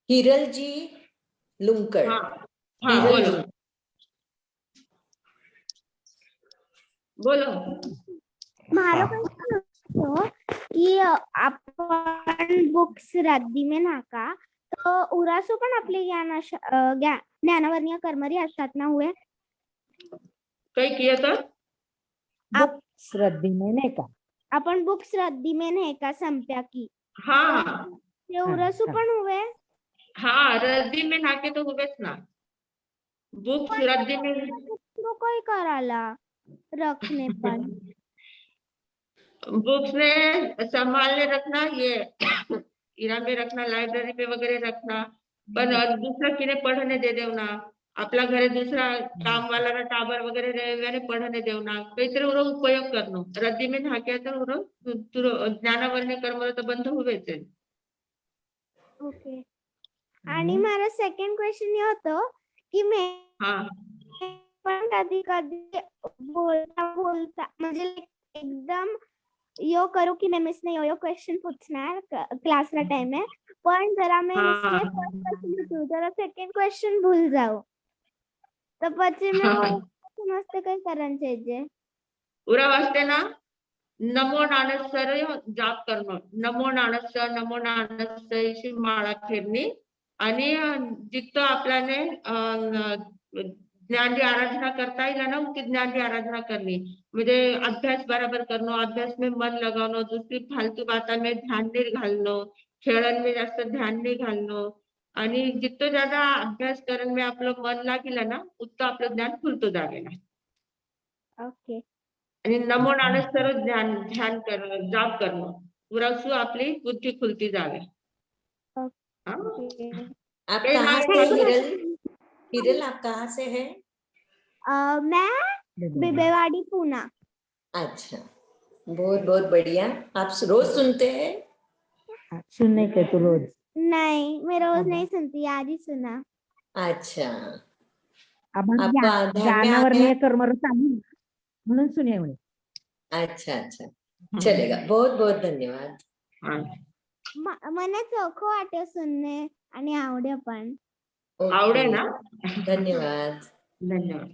हिरल जी लुंकड़। हाँ हाँ हिरल बोलो जी। बोलो। મારો ક્વેશ્ચન હતો की आपण बुक्स रद्दी में नाका तो उरासो पण आपले ज्ञानवर्णीय कर्मरी असतात ना हुए कई किया तो बुक्स रद्दी में नाही का आपण बुक्स रद्दी में नाही का संप्या की हाँ ते उरासो पण हुए हाँ रद्दी में नाके तो हुएच ना बुक्स रद्दी में तो कोई कराला रखने पण बुक्स ने संभालने रखना ये इरा में रखना लाइब्रेरी में वगैरह रखना पण दुसरा किने पढ़ने दे देवना आपला घरे दुसरा काम वाला टाबर वगैरे रेव्याने पढ़ने देवना काहीतरी उरो उपयोग करणं रद्दी में नाक्या तर उरो ज्ञानवर्णीय कर्म तर बंद हुवेच आहे. ओके आणि मला सेकंड क्वेश्चन हे होतं की मैं हाँ पण कधी कधी बोलता बोलता म्हणजे एकदम यो करू की मैं मिस नहीं यो क्वेश्चन पूछणार क्लासला टाइम है पण जरा मैं हाँ. मिसने फर्स्ट क्वेश्चन पूछू जरा सेकंड क्वेश्चन भूल जाओ तो પછી मैं हाँ. समझते कई करन चाहिए उरा वास्ते ना नमो नानसर जाप करणं नमो नानस अशी माळा फेरणी आणि जिथं आपल्याने ज्ञान की आराधना करता येईल ना उनकी ज्ञान की आराधना करनी म्हणजे अभ्यास बराबर करणं अभ्यास में मन लगावणं दुसरी फालतू बाता में ध्यान नहीं घालणं खेळन में जास्त ध्यान नहीं घालणं आणि जितकं ज्यादा अभ्यास करण में आपलं मन लागेल ना उतकं आपलं ज्ञान खुलतो जागेला ओके आणि नमो नानस सर्व ध्यान करणं जाप करणं पुरासू आपली बुद्धी खुलती जावे. हाँ? आप कई कहाँ मार्ग से है? हिरल? हिरल आप कहाँ से है? मैं बिबेवाड़ी पूना अच्छा, बहुत बहुत बढ़िया। आप रोज सुनते हैं? सुनने के तो रोज नहीं मैं रोज नहीं सुनती आज ही सुना अच्छा, आपण आपका ध्यान में आ ज्ञानावर्णीय गया? कर्म चालू म्हणून सुनिया म्हणे अच्छा अच्छा, चलेगा। बहुत बहुत धन्यवाद। हाँ. મને ચોખ્ખો વાટ્યો સુનને અને આવડે પણ ओके, आवडे ना? धन्यवाद। धन्यवाद.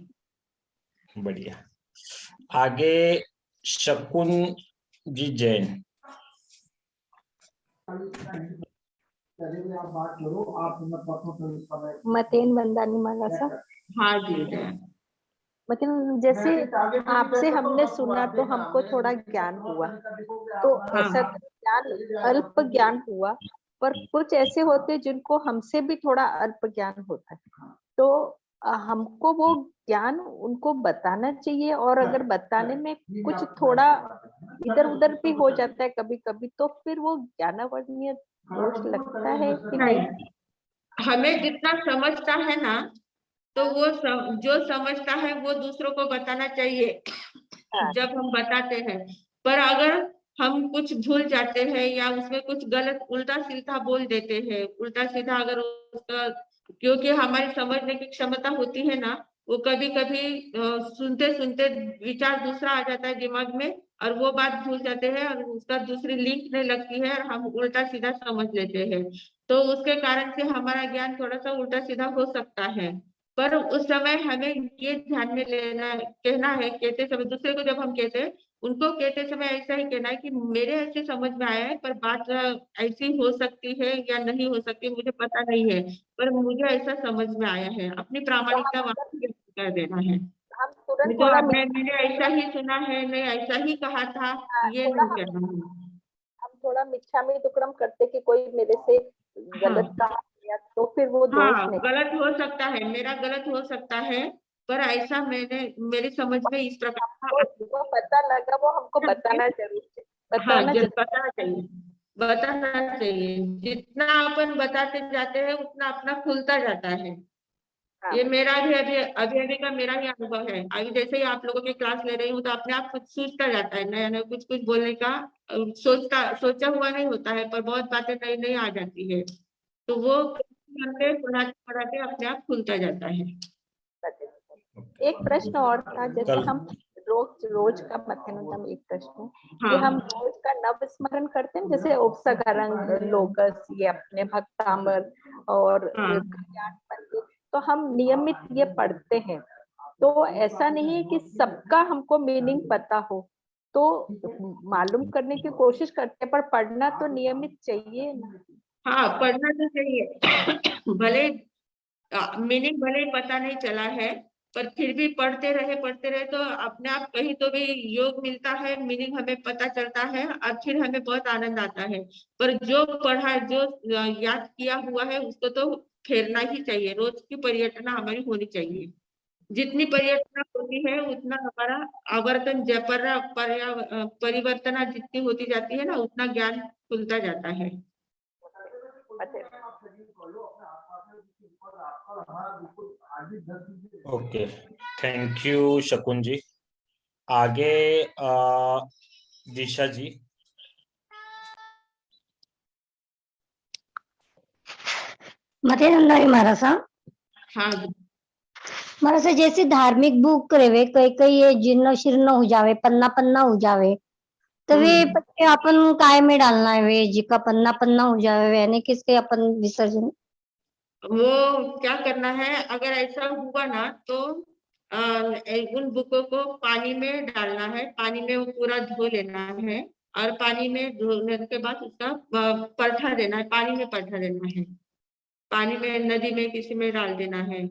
बढ़िया। आगे शकुन जी जैन। मतेन वंदानी मालासा। हाँ जी जय. मतलब जैसे आपसे हमने सुना तो हमको थोड़ा ज्ञान हुआ, तो ऐसा ज्ञान अल्प ज्ञान हुआ, पर कुछ ऐसे होते जिनको हमसे भी थोड़ा अल्प ज्ञान होता है, तो हमको वो ज्ञान उनको बताना चाहिए, और अगर बताने में कुछ थोड़ा इधर उधर भी हो जाता है कभी कभी, तो फिर वो ज्ञानावर्णीय दोष लगता है कि नहीं? हमें जितना समझता है ना तो वो जो समझता है वो दूसरों को बताना चाहिए जब हम बताते हैं, पर अगर हम कुछ भूल जाते हैं या उसमें कुछ गलत उल्टा सीधा बोल देते हैं, उल्टा सीधा अगर उसका, क्योंकि हमारी समझने की क्षमता होती है ना, वो कभी कभी सुनते सुनते विचार दूसरा आ जाता है दिमाग में और वो बात भूल जाते हैं और उसका दूसरी लिंक नहीं लगती है और हम उल्टा सीधा समझ लेते हैं, तो उसके कारण से हमारा ज्ञान थोड़ा सा उल्टा सीधा हो सकता है। पर उस समय हमें ये ध्यान में लेना कहना है, कहते समय दूसरे को जब हम कहते हैं उनको कहते समय ऐसा ही कहना है कि मेरे ऐसे समझ में आया है, पर बात ऐसी हो सकती है या नहीं हो सकती मुझे पता नहीं है, पर मुझे ऐसा समझ में आया है, अपनी प्रामाणिकता वहां व्यक्त कर देना है। हम तुरंत तो थोड़ा मैंने ऐसा ही सुना है, मैं ऐसा ही कहा था, ये थोड़ा नहीं कहना है। हम थोड़ा मिच्छा में दुक्कड़म करते कि कोई मेरे से गलत कहा या तो फिर वो दोष हाँ नहीं। गलत हो सकता है, मेरा गलत हो सकता है, पर ऐसा मेरी समझ में इस प्रकार वो पता लगा, वो हमको बताना जरूर चाहिए, बताना जरूर। बताना चाहिए, बताना चाहिए। जितना अपन बताते जाते हैं उतना अपना खुलता जाता है। हाँ। ये मेरा भी अभी का मेरा ही अनुभव है। अभी जैसे ही आप लोगों की क्लास ले रही हूँ तो अपने आप कुछ सूझता जाता है, नया नया कुछ कुछ बोलने का सोचा हुआ नहीं होता है, पर बहुत बातें नई नई आ जाती है, तो वो पढ़ाते पढ़ाते अपने आप खुलता जाता है। एक प्रश्न और था, जैसे कल- हम रोज का मथनोदम, एक प्रश्न कि हाँ। हम रोज का नव स्मरण करते हैं, जैसे उपसकरंग, लोकस, ये अपने भक्तामृत और हाँ। कल्याण पंडित, तो हम नियमित ये पढ़ते हैं, तो ऐसा नहीं है कि सबका हमको मीनिंग पता हो, तो मालूम करने की कोशिश करते हैं, पर पढ़ना तो नियमित चाहिए ना। हाँ, पढ़ना तो चाहिए। भले मीनिंग भले ही पता नहीं चला है, पर फिर भी पढ़ते रहे तो अपने आप कहीं तो भी योग मिलता है, मीनिंग हमें पता चलता है और फिर हमें बहुत आनंद आता है। पर जो पढ़ा है, जो याद किया हुआ है, उसको तो फेरना ही चाहिए। रोज की परिवर्तना हमारी होनी चाहिए। जितनी परिवर्तना होती है उतना हमारा आवर्तन परिवर्तना जितनी होती जाती है ना, उतना ज्ञान खुलता जाता है। ओके, थैंक यू शकुन जी। आगे दिशा जी। मथे मारा सा हाँ, मारा सा जैसे धार्मिक बुक रेवे कई कई ये जीर्ण शीर्ण हो जावे, पन्ना पन्ना हो जावे, तो वे પછી अपन काय में डालना है, वे जी का पन्ना पन्ना हो जावे यानी किसके अपन विसर्जन। वो क्या करना है, अगर ऐसा हुआ ना तो उन बुकों को पानी में डालना है, पानी में वो पूरा धो लेना है, और पानी में धोने के बाद उसका पलटा देना है, पानी में पलटा देना है, पानी में नदी में किसी में डाल देना है,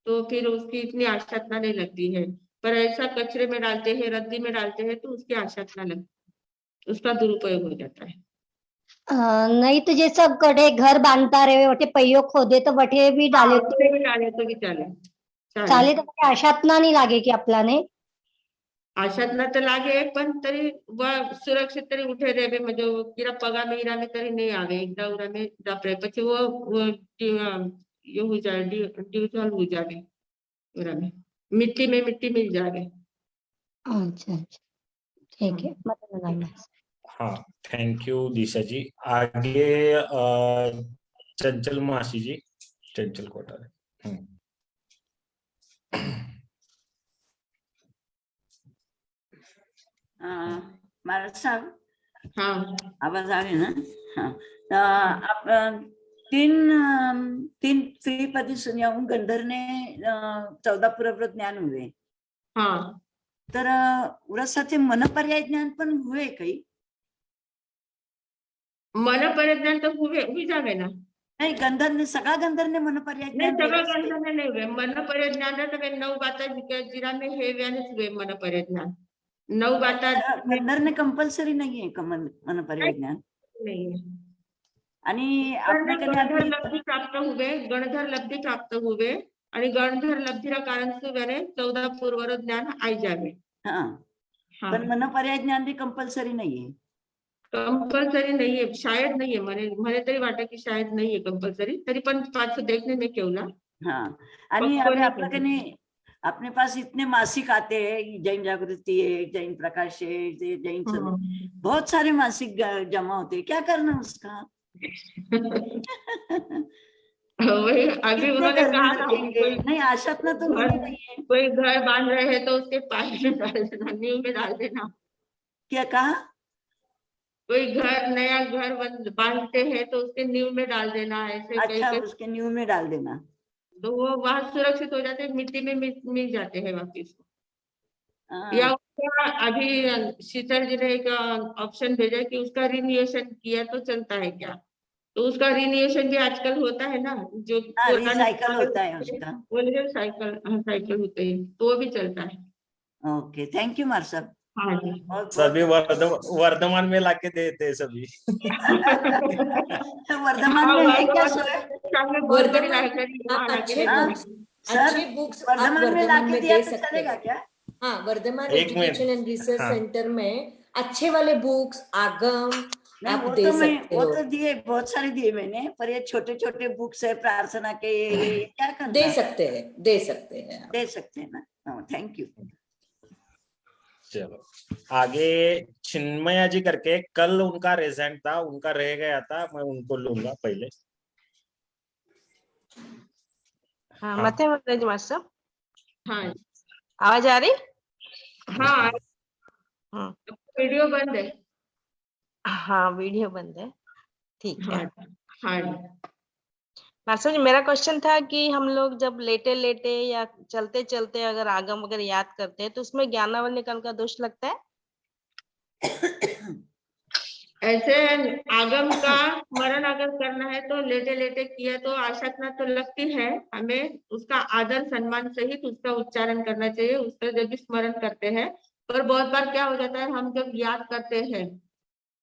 तो फिर उसकी इतनी आवश्यकता नहीं लगती है। पर ऐसा कचरे में डालते हैं, रद्दी में डालते हैं, तो उसकी आवश्यकता लगती है, उसका दुरुपयोग हो जाता है। नहीं तो जैसा गड्ढे घर बांधता रहे वटे पहियो खोदे तो वटे भी डाले हाँ, उसमें भी डाले तो भी चालेल. चाले तर काही आशात नाही लागे की आपल्याने आशात तर लागे, पण तरी सुरक्षित तरी उठे रहे, म्हणजे किरा पगा में इरा में तरी नहीं आवे, एकदा उरा में जापरे પછી वो ये हो जाए, डिवॉल्व हो जावे, उरा में मिट्टी मिल जावे। अच्छा अच्छा ठीक है मतलब हाँ, थैंक यू दिशा जी। आगे चंचल मासी जी, चंचल कोठारे। महाराज साहब, हाँ, आवाज आ रही ना? हाँ, तो आप तीन त्रिपदी सुनियाहून गंधर ने 14 पुरव्रत ज्ञान हुए। हाँ, तर उरासाठी मनपर्याय ज्ञान पण हुए काही? मन परिज्ञान तर हुई जावे ना। नाही, गंधरने सगळा गंधरने मनपर्याय नहीं, ज्ञान सगळं वेगळंच काही? गंधर्व नहीं हुए, मन परिज्ञान तवे 9 बाता जिरा में हे व्यानेच हुए मन परिज्ञान, 9 बाता गंधरने कंपल्सरी नाहीये का मनपर्याय ज्ञान? नहीं है। आणि आपने कधी गणधर आधी लब्धि प्राप्त हुए, गणधर लब्धि प्राप्त हुए, आणि गणधर लब्धिरा कारण से वेने 14 पूर्वर ज्ञान आई जावे। हाँ, हाँ, पण मनपर्याय ज्ञान भी कंपल्सरी नाहीये। कंपल्सरी नहीं है, शायद नहीं है, मने तरी वाटत की शायद नहीं है कंपल्सरी, तरी पण पाच देखने में केवला। हाँ, आणि पक्को अभी नहीं आपका कहते। नहीं, अपने पास इतने मासिक आते हैं, जैन जागृति है, जैन प्रकाश है, जैन सब हाँ। बहुत सारे मासिक जमा होते हैं, क्या करना उसका? वही अभी कितने उन्होंने घर कहा में ना, रखेंगे? नहीं, आशात ना तो होनी नहीं है। कोई घर बांध रहे हैं तो उसके पास में डाल देना, नींव में डाल देना। क्या कहा? कोई घर नया घर बांधते हैं तो उसके नींव में डाल देना, ऐसे अच्छा, कई उसके न्यू में डाल देना। तो वो वहां सुरक्षित हो जाते हैं, मिट्टी में मिल जाते हैं वापिस। हाँ, या उसका अभी शीतल जी ने एक ऑप्शन भेजा कि उसका रिन्यूएशन किया तो चलता है क्या, तो उसका रिन्यूएशन भी आजकल होता है ना, जो हाँ, पुराने रिसाइकल होता है उसका। वो साइकिल होते हैं तो वो भी चलता है। ओके, थैंक यू मार साहब। हाँ जी। सभी वर्धमान में लाके देते हैं सभी। वर्धमान में है क्या सोए? सामने बहुत बड़ी वर्धमान लाइब्रेरी आप वहाँ लाके अच्छे देते हाँ, हैं। अच्छे बुक्स आप वर्धमान में वर्धमान लाके में दिया दे तो सकते चलेगा हैं। क्या? हाँ, वर्धमान एक मिनट, एजुकेशन एंड रिसर्च हाँ। सेंटर में अच्छे वाले बुक्स आगम नहीं, आप वो दे तो मैं सकते वो हो। तो दिए, बहुत सारे दिए मैंने, पर ये छोटे छोटे बुक्स है प्रार्थना के, ये क्या करना दे है? सकते हैं, दे सकते हैं आप। दे सकते हैं ना? Thank you. चलो आगे चिन्मया जी करके, कल उनका रेजेंट था, उनका रह गया था, मैं उनको लूंगा पहले। हाँ, हाँ। मथे मंगराज मास्टर, हाँ आवाज आ रही? हाँ, हाँ वीडियो बंद है। हाँ, वीडियो बंद है, ठीक है। हाँ हाँ मास्टर जी, मेरा क्वेश्चन था कि हम लोग जब लेटे लेटे या चलते चलते अगर आगम वगैरह याद करते हैं तो उसमें ज्ञानावली का दोष लगता है? ऐसे आगम का स्मरण अगर करना है तो लेटे लेटे किया तो आशा तो लगती है, हमें उसका आदर सम्मान सहित उसका उच्चारण करना चाहिए, उसका जब भी स्मरण करते हैं। पर बहुत बार क्या हो जाता है, हम जब याद करते हैं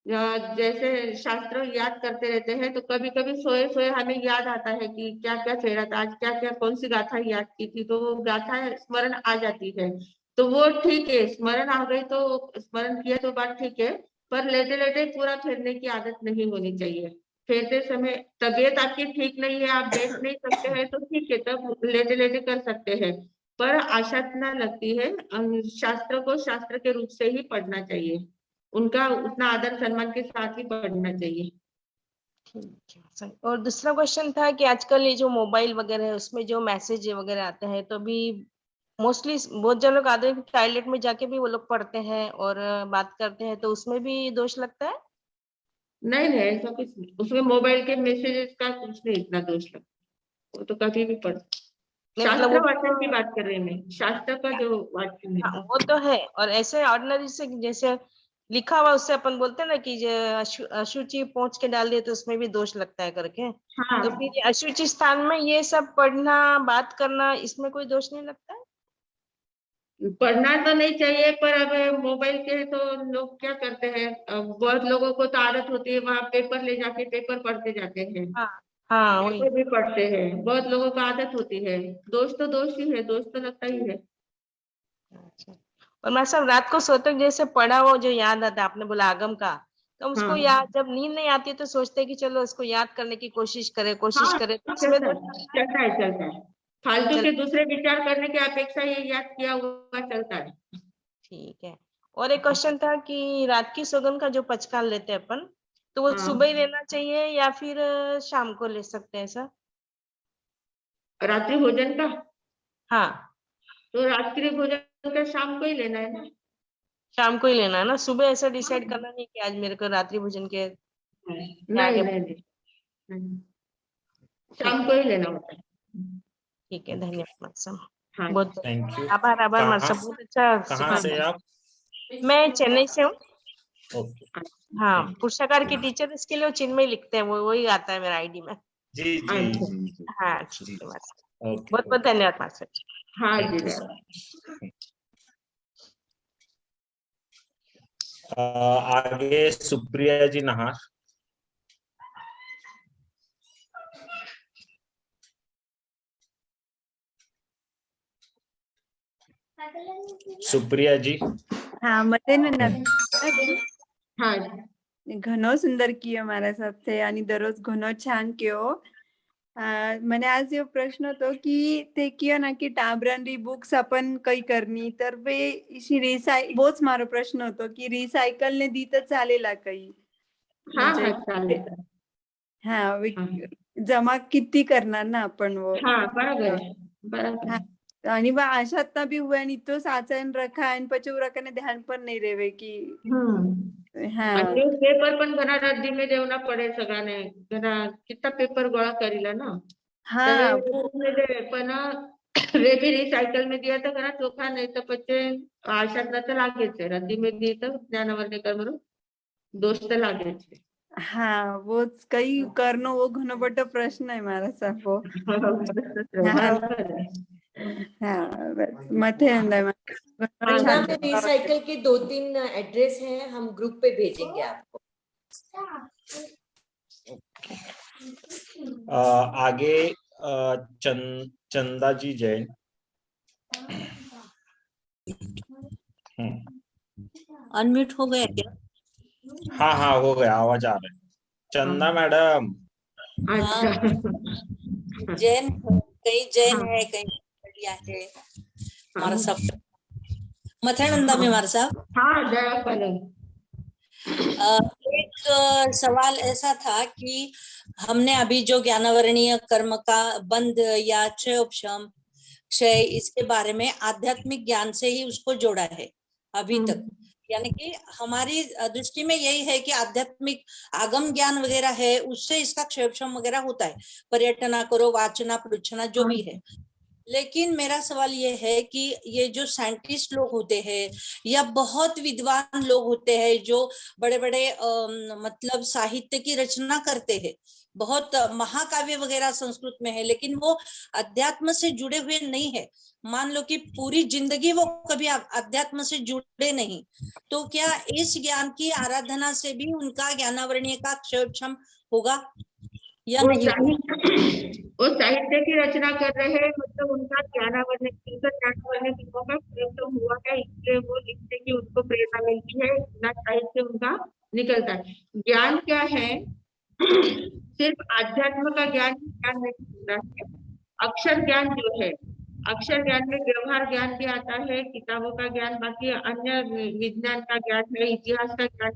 या जैसे शास्त्र याद करते रहते हैं तो कभी कभी सोए सोए हमें याद आता है कि क्या क्या चेहरा था आज, क्या क्या कौन सी गाथा याद की थी, तो वो गाथा स्मरण आ जाती है। तो वो ठीक है, स्मरण आ गई तो स्मरण किया तो बात ठीक है, पर लेटे लेटे पूरा फेरने की आदत नहीं होनी चाहिए। फेरते समय तबीयत आपकी ठीक नहीं है, आप बैठ नहीं सकते हैं तो ठीक है, तब लेटे लेटे कर सकते हैं। पर आशातना लगती है, शास्त्र को शास्त्र के रूप से ही पढ़ना चाहिए, उनका उतना आदर सम्मान के साथ ही पढ़ना चाहिए। ठीक है, सही। और दूसरा क्वेश्चन था कि आजकल ये जो मोबाइल वगैरह है उसमें जो मैसेज वगैरह आते हैं तो भी मोस्टली बहुत जन लोग आते हैं टॉयलेट में जाके भी वो लोग पढ़ते हैं और बात करते हैं, तो उसमें भी दोष लगता है? नहीं नहीं, ऐसा कुछ नहीं, उसमें मोबाइल के मैसेजेस का कुछ नहीं इतना दोष लगता, वो तो कभी भी पढ़। नहीं मतलब शास्त्र वो वाचन की बात कर रहे हैं, मैं शास्त्र का जो वाचन हाँ, है। वो तो है। और ऐसे ऑर्डिनरी से जैसे लिखा हुआ उससे अपन बोलते हैं ना कि जो अशुचि पहुंच के डाल दिए तो उसमें भी दोष लगता है करके, हाँ, तो फिर ये अशुचि स्थान में ये सब पढ़ना बात करना इसमें कोई दोष नहीं लगता है? पढ़ना तो नहीं चाहिए, पर अब मोबाइल के तो लोग क्या करते हैं, अब बहुत लोगों को तो आदत होती है वहां पेपर ले जाके पेपर पढ़ते जाते हैं, हाँ हाँ, वही। पेपर भी पढ़ते हैं, बहुत लोगों को आदत होती है। दोष तो दोष ही है, दोष तो लगता ही है। अच्छा। और मैं सब रात को सोते वक्त जैसे पढ़ा वो जो याद आता है, आपने बोला आगम का, तो हम उसको हाँ याद, जब नींद नहीं आती है तो सोचते हैं कि चलो इसको याद करने की कोशिश हाँ, करे, तो इसमें चलता दोष है लगता है? चलता है चलता है, फालतू चल, के दूसरे विचार करने की अपेक्षा ये याद किया हुआ चलता है। ठीक है। और एक क्वेश्चन था कि रात की सौगंध का जो पचकान लेते हैं अपन, तो वो हाँ, सुबह ही लेना चाहिए या फिर शाम को ले सकते हैं सर? रात्रि भोजन का, हाँ, तो रात्रि भोजन का शाम को ही लेना है ना। शाम को ही लेना है ना, सुबह ऐसा डिसाइड करना नहीं कि आज मेरे को रात्रि भोजन के नहीं आगे। नहीं नहीं, नहीं। ठीक, शाम को ही लेना होता है। ठीक है, धन्यवाद मास्टर। हाँ बहुत बहुत थैंक यू। आभार, आभार मास्टर, कहाँ बहुत अच्छा कहाँ से सिखाया। आप? मैं चेन्नई से हूँ। ओके, हाँ, थैंक पुरुषाकार के टीचर इसके लिए वो चिन्मय लिखते हैं, वो वही आता है मेरा आईडी में। जी जी अच्छा, जी जी हाँ, ठीक जी। है मास्टर, ओके बहुत बहुत धन्यवाद मास्टर। हाँ थैंक जी यू सो धन्यवाद। मच। आगे सुप्रिया जी नहार। सुप्रिया जी। હા મને हाँ ઘણો સુંદર કયો મારા સાથે आणि दररोज घणो छान कयो. મને आज एव प्रश्न होतो की ते कियो ना की टाबरनरी बुक्स आपण काही करणी तर वे बोच मारो प्रश्न होतो की रिसायकल ने दी तर चालेला काही हाँ म्हणजे हाँ चालेल। हा हाँ जमा किती करणार ना आपण वो हाँ, बराबर है बराबर हाँ, है। आणि बा आशात भी हुआ नहीं तो साचन रखा आणि પછી रखने ध्यान पण नाही रेवे की आणि हाँ न्यूजपेपर पण घरा रद्दी में देवना पडे सगळ्याने, घरा कितना पेपर गोळा करीला ना, तवे हाँ वो रद्दी में दे पण वे भी रिसाइकल में दिया तो घरा चोखा नहीं तो पचे आशात ना तर लागेच आहे, रद्दी में दी तर ज्ञानवर्धेकर म्हणून दोष तर लागेच आहे। हाँ वो कई करनो वो घणो बड़ो प्रश्न है मारा सा वो हाँ बराबर है। हाँ बस मथे अंदर घणो हाँ पुणे छान में रिसाइकल के 2-3 एड्रेस हैं, हम ग्रुप पे भेजेंगे आपको। आगे चंदा जी जैन। अनम्यूट हो गया क्या? हाँ हाँ हो गया, आवाज आ रहा है। चंदा मैडम। अच्छा। जैन, कहीं जैन हाँ। है, कहीं बढ़िया है हमारा हाँ। सब। मथेनंदा में हमारे साहब हाँ दया पलंग। एक सवाल ऐसा था कि हमने अभी जो ज्ञानावरणीय कर्म का बंध या क्षयोपशम क्षय, इसके बारे में आध्यात्मिक ज्ञान से ही उसको जोड़ा है अभी तक। यानी कि हमारी दृष्टि में यही है कि आध्यात्मिक आगम ज्ञान वगैरह है, उससे इसका क्षयोपशम वगैरह होता है, पर्यटना करो, वाचना पृच्छना जो भी है। लेकिन मेरा सवाल ये है कि ये जो साइंटिस्ट लोग होते हैं या बहुत विद्वान लोग होते हैं जो बड़े बड़े मतलब साहित्य की रचना करते हैं, बहुत महाकाव्य वगैरह संस्कृत में है, लेकिन वो अध्यात्म से जुड़े हुए नहीं है। मान लो कि पूरी जिंदगी वो कभी अध्यात्म से जुड़े नहीं, तो क्या इस ज्ञान की आराधना से भी उनका ज्ञानावरणीय का क्षयोपशम होगा या नहीं? वो साहित्य की रचना कर रहे हैं, मतलब उनका ज्ञानावरण कर्मों का प्रयोग हुआ है, इसलिए वो लिखते कि उनको प्रेरणा मिलती है, इतना साहित्य उनका निकलता है। ज्ञान क्या है? सिर्फ आध्यात्म का ज्ञान नहीं होता है। अक्षर ज्ञान जो है, अक्षर ज्ञान में व्यवहार ज्ञान भी आता है, किताबों का ज्ञान, बाकी अन्य विज्ञान का ज्ञान है, इतिहास का ज्ञान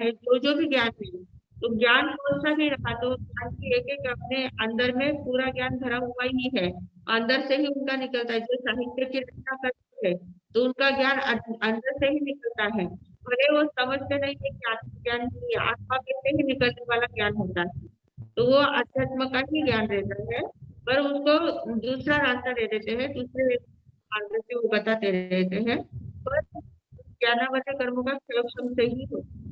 है, जो भी ज्ञान है। तो ज्ञान कौन सा भी रहा, तो ज्ञान की एक अपने अंदर में पूरा ज्ञान भरा हुआ ही है, अंदर से ही उनका निकलता है। जो साहित्य की रचना करते हैं तो उनका ज्ञान अंदर से ही निकलता है, भले वो समझते नहीं है कि आत्मज्ञान की आत्मा से ही निकलने वाला ज्ञान होता है, तो वो अध्यात्म का ही ज्ञान रहता है, पर उसको दूसरा रास्ता दे देते हैं, दूसरे मार्ग से वो बताते रहते हैं, पर ज्ञानावरण कर्मों का क्षयोपशम से ही होता है।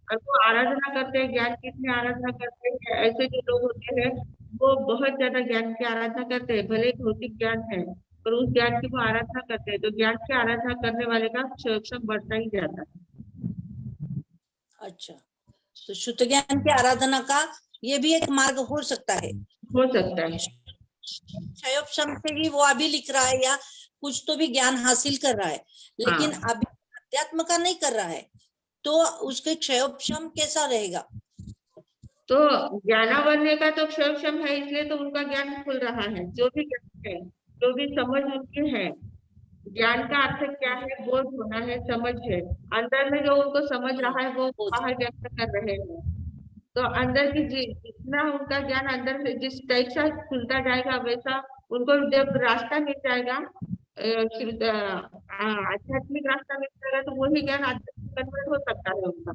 और वो आराधना करते हैं, ज्ञान की इतनी आराधना करते हैं, ऐसे जो लोग होते हैं वो बहुत ज्यादा ज्ञान की आराधना करते हैं, भले भौतिक ज्ञान है पर उस ज्ञान की वो आराधना करते हैं, तो ज्ञान की आराधना करने वाले का क्षयोपशम बढ़ता ही जाता है। अच्छा, तो शुद्ध ज्ञान की आराधना का ये भी एक मार्ग हो सकता है? हो सकता है। क्षयोपशम से ही वो अभी लिख रहा है या कुछ तो भी ज्ञान हासिल कर रहा है, लेकिन अभी अध्यात्म का नहीं कर रहा है, तो उसके क्षयोपशम कैसा रहेगा? तो ज्ञानावरण का तो क्षयोपशम है, इसलिए तो उनका ज्ञान खुल रहा है, जो भी ज्ञान है, जो भी समझ उनकी है। ज्ञान का अर्थ क्या है? बोध होना है, समझ है। अंदर में जो उनको समझ रहा है वो बाहर व्यक्त कर रहे हैं, तो अंदर की जितना उनका ज्ञान अंदर से जिस टाइप से खुलता जाएगा, वैसा उनको जब रास्ता मिल जाएगा, आध्यात्मिक रास्ता मिल जाएगा, तो वही ज्ञान आध्यात्मिक कन्वर्ट हो सकता है उनका,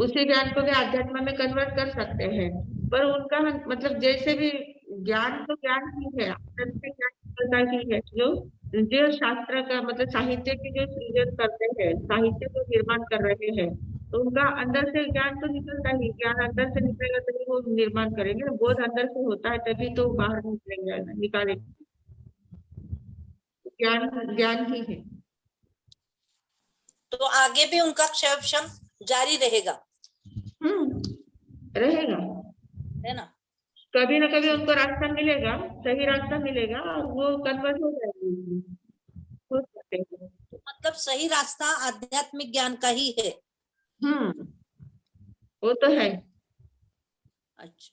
उसी ज्ञान को भी अध्यात्म में कन्वर्ट कर सकते हैं। पर उनका मतलब जैसे भी ज्ञान तो ज्ञान ही है, आध्यात्मिक ज्ञान निकलता ही है। जो शास्त्र का मतलब साहित्य के जो सृजन करते हैं, साहित्य को निर्माण कर रहे हैं, तो उनका अंदर से ज्ञान तो निकलता ही, ज्ञान अंदर से निकलेगा तभी वो निर्माण करेंगे, बोध अंदर से होता है तभी तो बाहर निकलेंगे, निकालेंगे। ज्ञान ज्ञान ही है। तो आगे भी उनका क्षयोपशम जारी रहेगा? रहेगा, है ना? कभी ना कभी उनको रास्ता मिलेगा, सही रास्ता मिलेगा और वो कन्वर्ट हो जाएगी, हो सकते हैं। मतलब सही रास्ता आध्यात्मिक ज्ञान का ही है? वो तो है। अच्छा,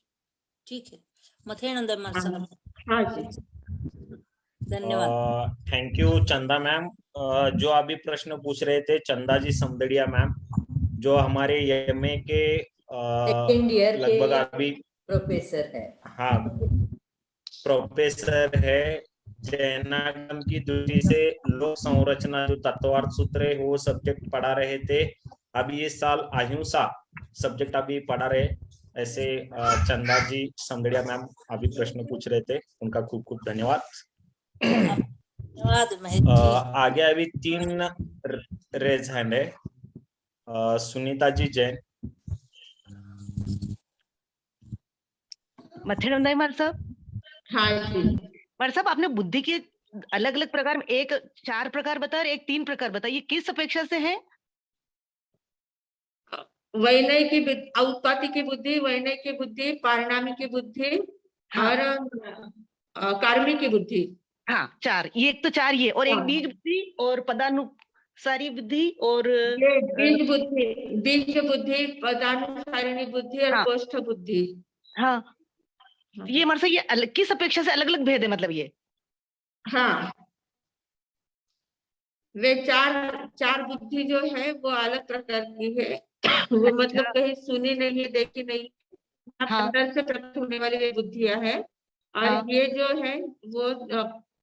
ठीक है। मथेनंदा साहब। हाँ जी, धन्यवाद। थैंक यू चंदा मैम। जो अभी प्रश्न पूछ रहे थे चंदा जी समदड़िया मैम, जो हमारे एमए के सेकेंड ईयर लगभग के अभी प्रोफेसर है। हाँ प्रोफेसर है। जैनागम की दृष्टि से लोक संरचना जो तत्वार्थ सूत्र है वो सब्जेक्ट पढ़ा रहे थे, अभी इस साल अहिंसा सब्जेक्ट अभी पढ़ा रहे। ऐसे चंदा जी समदड़िया मैम अभी प्रश्न पूछ रहे थे, उनका खूब खूब धन्यवाद। आगे अभी 3 रेज हैंड है। सुनीता जी जैन। मथेनंदा माल साहब। हाँ जी माल साहब, आपने बुद्धि के अलग अलग प्रकार में एक 4 प्रकार बताया और एक 3 प्रकार बताया, ये किस अपेक्षा से है? वैनय की उत्पत्ति की बुद्धि, वैनय की बुद्धि, पारिणामी की बुद्धि और कार्मी की बुद्धि। हाँ 4, ये एक तो 4 ये, और एक हाँ। बीज बुद्धि और पदानुसारी बुद्धि और ये बीज बुद्धि, पदानुसारिणी बुद्धि और हाँ। कोष्ठ बुद्धि। हाँ हाँ। ये मतलब ये किस अपेक्षा से अलग अलग भेद है, मतलब ये? हाँ, वे चार बुद्धि जो है वो अलग प्रकार की है। वो मतलब अच्छा। कहीं सुनी नहीं, देखी नहीं, हाँ। अंदर से प्रकट होने वाली ये बुद्धियां है। और हाँ। ये जो है वो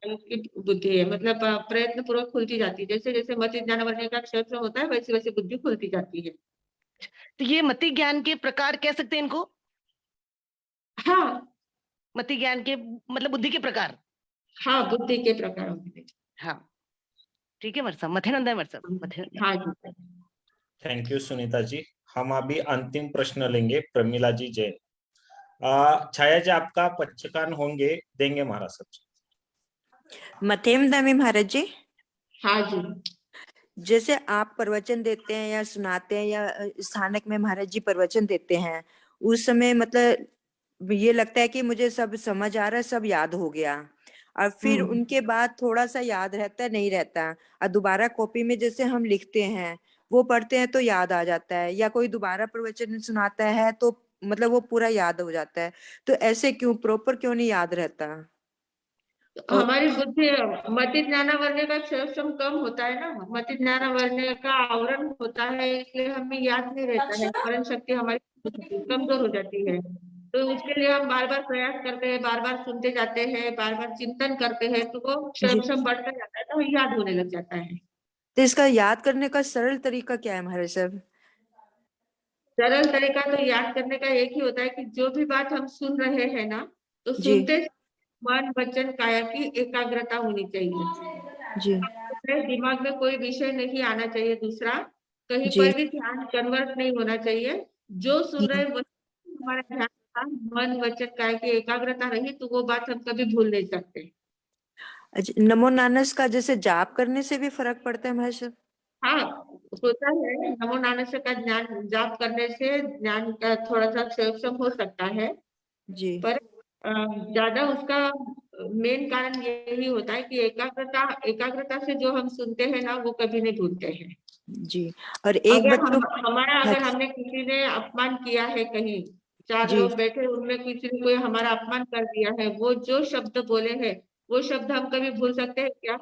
की बुद्धि है, मतलब प्रयत्न पूर्वक खुलती जाती है। जैसे जैसे मति ज्ञान वर्णन का अक्षर होता है, वैसे वैसे बुद्धि खुलती जाती है। तो ये मति ज्ञान के प्रकार कह सकते हैं इनको? हाँ। मति ज्ञान के मतलब बुद्धि के प्रकार। हाँ, बुद्धि के प्रकार। हाँ ठीक है मरसा, मथेनंदा मरसा, मथेनंदा। हाँ जी। Thank you Sunita ji. हम अभी अंतिम प्रश्न लेंगे, प्रमिला जी जैन। छाया जी आपका पचकान होंगे, देंगे महाराज सब। मथेमदा में महाराज जी। हाँ जी। जैसे आप प्रवचन देते हैं या सुनाते हैं या स्थानक में महाराज जी प्रवचन देते हैं, उस समय मतलब ये लगता है कि मुझे सब समझ आ रहा है, सब याद हो गया, और फिर उनके बाद थोड़ा सा याद रहता नहीं रहता, और दोबारा कॉपी में जैसे हम लिखते हैं वो पढ़ते हैं तो याद आ जाता है, या कोई दोबारा प्रवचन सुनाता है तो मतलब वो पूरा याद हो जाता है। तो ऐसे क्यों, प्रॉपर क्यों नहीं याद रहता? हमारी बुद्धि मति ज्ञान वर्ण्य का क्षम कम होता है ना, मति ज्ञान वर्ण्य का आवरण होता है, इसलिए हमें याद नहीं रहता है, स्मरण शक्ति हमारी कमजोर हो जाती है। तो उसके लिए हम बार बार प्रयास करते हैं, बार बार सुनते जाते हैं, बार बार चिंतन करते हैं, तो वो क्षम बढ़ता जाता है, तो याद होने लग जाता है। तो इसका याद करने का सरल तरीका क्या है महाराज साहब? सरल तरीका तो याद करने का एक ही होता है कि जो भी बात हम सुन रहे हैं ना, तो जी। सुनते मन वचन काया की एकाग्रता होनी चाहिए जी। दिमाग में कोई विषय नहीं आना चाहिए, दूसरा कहीं जी। पर भी ध्यान कन्वर्ट नहीं होना चाहिए। जो सुन रहे वो हमारा ध्यान था, मन वचन काया की एकाग्रता रही तो वो बात हम कभी भूल नहीं सकते। अच्छा, नमो नानस का जैसे जाप करने से भी फर्क पड़ता है महाराज साहब? हाँ, होता है। नमो नानस का ज्ञान जाप करने से ज्ञान का थोड़ा सा क्षम हो सकता है, जी। पर ज्यादा उसका मेन कारण यही होता है कि एकाग्रता से जो हम सुनते हैं ना वो कभी नहीं भूलते हैं। जी। और एक बच्चों अगर हमने किसी ने अपमान किया है कहीं, 4 लोग बैठे उनमें किसी ने कोई हमारा अपमान कर दिया है, वो जो शब्द बोले हैं वो शब्द हम कभी भूल सकते हैं क्या?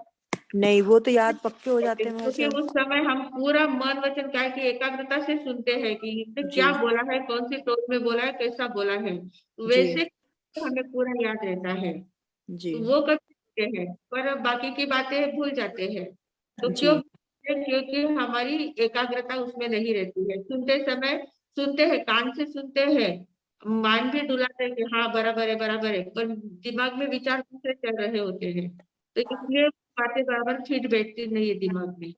नहीं, वो तो याद पक्के हो जाते हैं क्योंकि उस समय हम पूरा मन वचन काय की एकाग्रता से सुनते हैं कि इसने क्या बोला है, कौन सी टोन में बोला है, कैसा बोला है, वैसे हमें पूरा याद रहता है। जी। तो वो करते हैं, पर बाकी की बातें भूल जाते हैं। तो क्यों? क्योंकि हमारी एकाग्रता उसमें नहीं रहती है। सुनते समय सुनते हैं, कान से सुनते हैं, मान भी डुलाते हैं कि हाँ बराबर है बराबर है, पर दिमाग में विचार दूसरे चल रहे होते हैं, तो इसलिए बातें बराबर फिट बैठती नहीं है दिमाग में।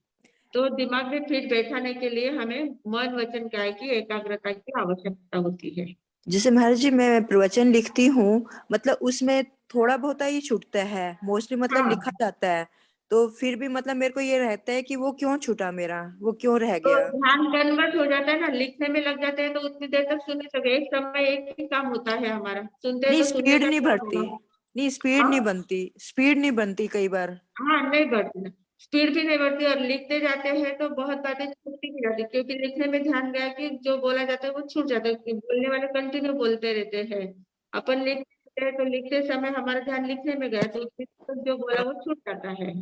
तो दिमाग में फिट बैठाने के लिए हमें मन वचन काय की एकाग्रता की आवश्यकता होती है। जैसे महाराज जी मैं प्रवचन लिखती हूँ, मतलब उसमें थोड़ा बहुत ही छूटता है, मोस्टली मतलब लिखा जाता है, तो फिर भी मतलब मेरे को ये रहता है कि वो क्यों छूटा मेरा, वो क्यों रह तो गया? ध्यान कन्वर्ट हो जाता है ना, लिखने में लग जाते हैं तो उतनी देर तक सुन नहीं सकते। एक समय एक ही काम होता है हमारा, सुनते हैं नहीं, तो सुनने स्पीड का नहीं क्या बढ़ती, होगा? नहीं स्पीड नहीं बनती, स्पीड नहीं बनती कई बार। हाँ, नहीं बढ़ती ना, स्पीड भी नहीं बढ़ती, और लिखते जाते हैं तो बहुत बातें छूटती भी जाती, क्योंकि लिखने में ध्यान गया कि जो बोला जाता है वो छूट जाता है, कि बोलने वाले कंटिन्यू बोलते रहते हैं, अपन लिखते हैं तो लिखते समय हमारा ध्यान लिखने में गया तो जो बोला वो छूट जाता है।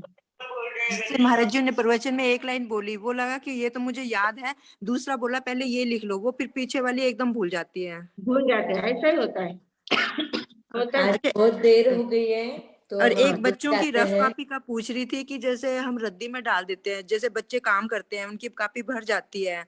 जैसे महाराज जी ने प्रवचन में एक लाइन बोली, वो लगा कि ये तो मुझे याद है, दूसरा बोला पहले ये लिख लो, वो फिर पीछे वाली एकदम भूल जाती है। भूल जाते हैं, ऐसा ही होता है। होता आज है। बहुत देर हो गई है तो और हम एक बच्चों की जाते रफ हैं। कॉपी का पूछ रही थी कि जैसे हम रद्दी में डाल देते हैं, जैसे बच्चे काम करते हैं उनकी कॉपी भर जाती है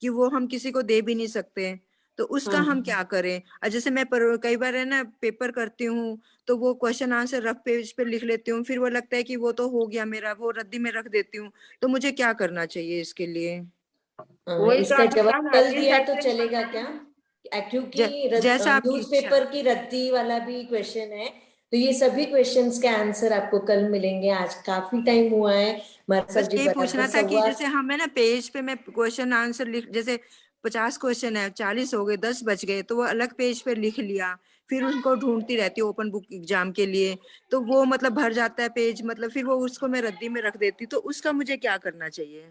कि वो हम किसी को दे भी नहीं सकते, तो उसका हम क्या करें? और जैसे मैं कई बार है ना पेपर करती हूँ तो वो क्वेश्चन आंसर रफ पेज पे लिख लेती हूँ, फिर वो लगता है कि वो तो हो गया मेरा, वो रद्दी में रख देती हूँ, तो मुझे क्या करना चाहिए इसके लिए? इसका जवाब कल दिया तो चलेगा क्या? क्योंकि जैसा आपकी न्यूज़पेपर की रद्दी वाला भी क्वेश्चन है, तो ये सभी क्वेश्चंस के आंसर आपको कल मिलेंगे। आज काफी टाइम हुआ है, बस यही पूछना था कि जैसे हम है ना पेज पे मैं क्वेश्चन आंसर लिख, जैसे 50 क्वेश्चन है, 40 हो गए, 10 बच गए, तो वो अलग पेज पे लिख लिया, फिर उनको ढूंढती रहती हूँ ओपन बुक एग्जाम के लिए, तो वो मतलब भर जाता है पेज, मतलब फिर वो उसको मैं रद्दी में रख देती हूँ, तो उसका मुझे क्या करना चाहिए?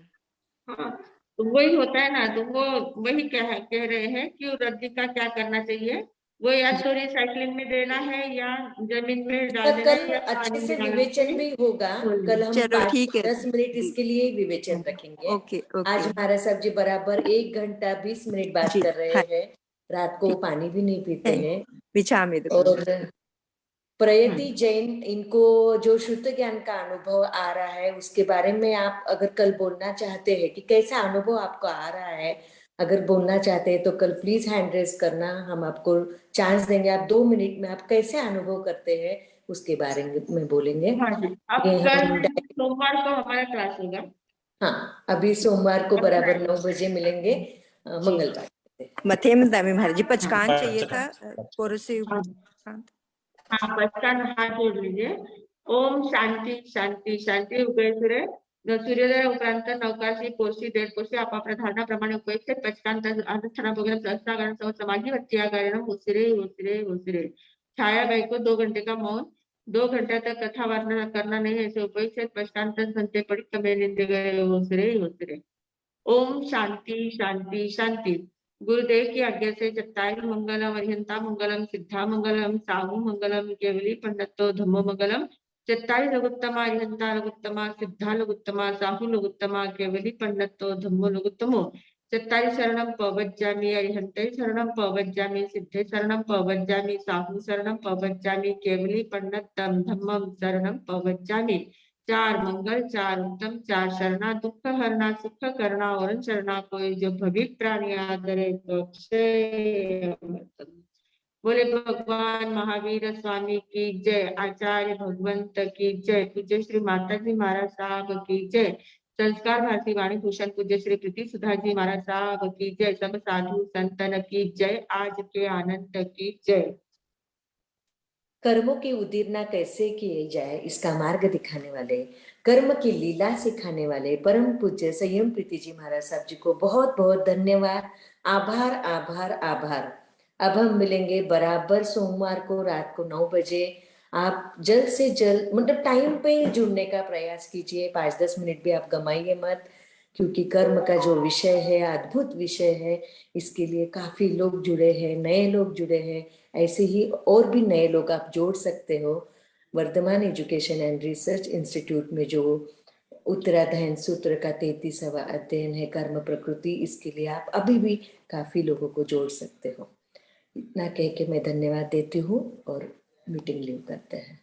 हाँ, तो वही होता है ना, तो वो वही कह रहे हैं कि रद्दी का क्या करना चाहिए। वो या तो रिसाइकलिंग में देना है या जमीन में इसका डाल देना कल है या अच्छे पानी से में डाल विवेचन के भी होगा। छोड़ना। कल हम चलो ठीक है 5-10 मिनट जी। इसके लिए विवेचन रखेंगे। ओके आज ओके महाराज साहब जी बराबर 1 घंटा 20 मिनट बात जी कर रहे हाँ हैं। रात को ठीक पानी भी नहीं पीते हैं। बिछा में दो और प्रयति जैन, इनको जो शुद्ध ज्ञान का अनुभव आ रहा है उसके बारे में आप अगर कल बोलना चाहते हैं कि कैसा अनुभव आपको आ रहा है, अगर बोलना चाहते हैं तो कल प्लीज हैंड रेज करना, हम आपको चांस देंगे। आप 2 मिनट में आप कैसे अनुभव करते हैं उसके बारे में बोलेंगे। हाँ जी, अब ये कल हम सोमवार को हमारा क्लास होगा। हाँ, अभी सोमवार को बराबर 9 बजे मिलेंगे, जी मंगलवार। मथेम दामी महाराज जी पचकान चाहिए था पोरसे हाँ, हाँ, पचकान हाथ जोड़ लीजिए। ओम शांती शांती शांती उगयसुरे सूर्योदय उपरांत नवकाशी कोशी 1.5 कोशी आपापल्या प्रमाणे उपयुक्त पचकांत अनुष्ठाना वगैरह सहस्त्रागारण समाधि वत्यागारण उसिरे छाया बाई को 2 घंटे का मौन, 2 घंटे तक कथा वार्ता करना नहीं, ऐसे उपयुक्त पचकांत संते पड़ी कमे निंदे गए उसिरे। ओम शांति शांति शांति। गुरुदेव की आज्ञा से चत्तारी मंगलम अरिहंता मंगलम सिद्धा मंगलम साहू मंगलम केवली पंडितो धम्मो मंगलम। चत्तारी लघुत्तमा अरिहंता लघुत्तमा सिद्धा लघुत्तमा साहू लघुत्तमा केवली पंडितो धम्मो लघुत्तमो। चत्तारी शरणम पवज्जामि अरिहंते शरणम पवज्जामि सिद्धे शरणम पवज्जामि साहू शरणम पवज्जामि केवली पंडितम धम्मम शरणम पवज्जामि। 4 मंगल 4 उत्तम 4 शरणा दुख हरना सुख करना और शरणा कोई जो भविक प्राणी आदरे तो अक्षय अमृतम। बोले भगवान महावीर स्वामी की जय, आचार्य भगवंत की जय, पूज्य श्री माता जी महाराज साहब की जय, संस्कार भारती वाणी भूषण पूज्य श्री प्रीति सुधा जी महाराज साहब की जय, सब साधु संतन की जय, आज के आनंद की जय। कर्मों की उदीरना कैसे किए जाए इसका मार्ग दिखाने वाले, कर्म की लीला सिखाने वाले परम पूज्य संयम प्रीति जी महाराज साहब जी को बहुत बहुत धन्यवाद। आभार आभार आभार। अब हम मिलेंगे बराबर सोमवार को रात को 9 बजे। आप जल्द से जल्द मतलब टाइम पे जुड़ने का प्रयास कीजिए, 5-10 मिनट भी आप गमाइए मत, क्योंकि कर्म का जो विषय है अद्भुत विषय है। इसके लिए काफी लोग जुड़े हैं, नए लोग जुड़े हैं, ऐसे ही और भी नए लोग आप जोड़ सकते हो। Vardhaman education and research institute में जो उत्तराधायन सूत्र का 33वां अध्ययन है कर्म प्रकृति, इसके लिए आप अभी भी काफी लोगों को जोड़ सकते हो। इतना कह के मैं धन्यवाद देती हूँ और मीटिंग लीव करते हैं।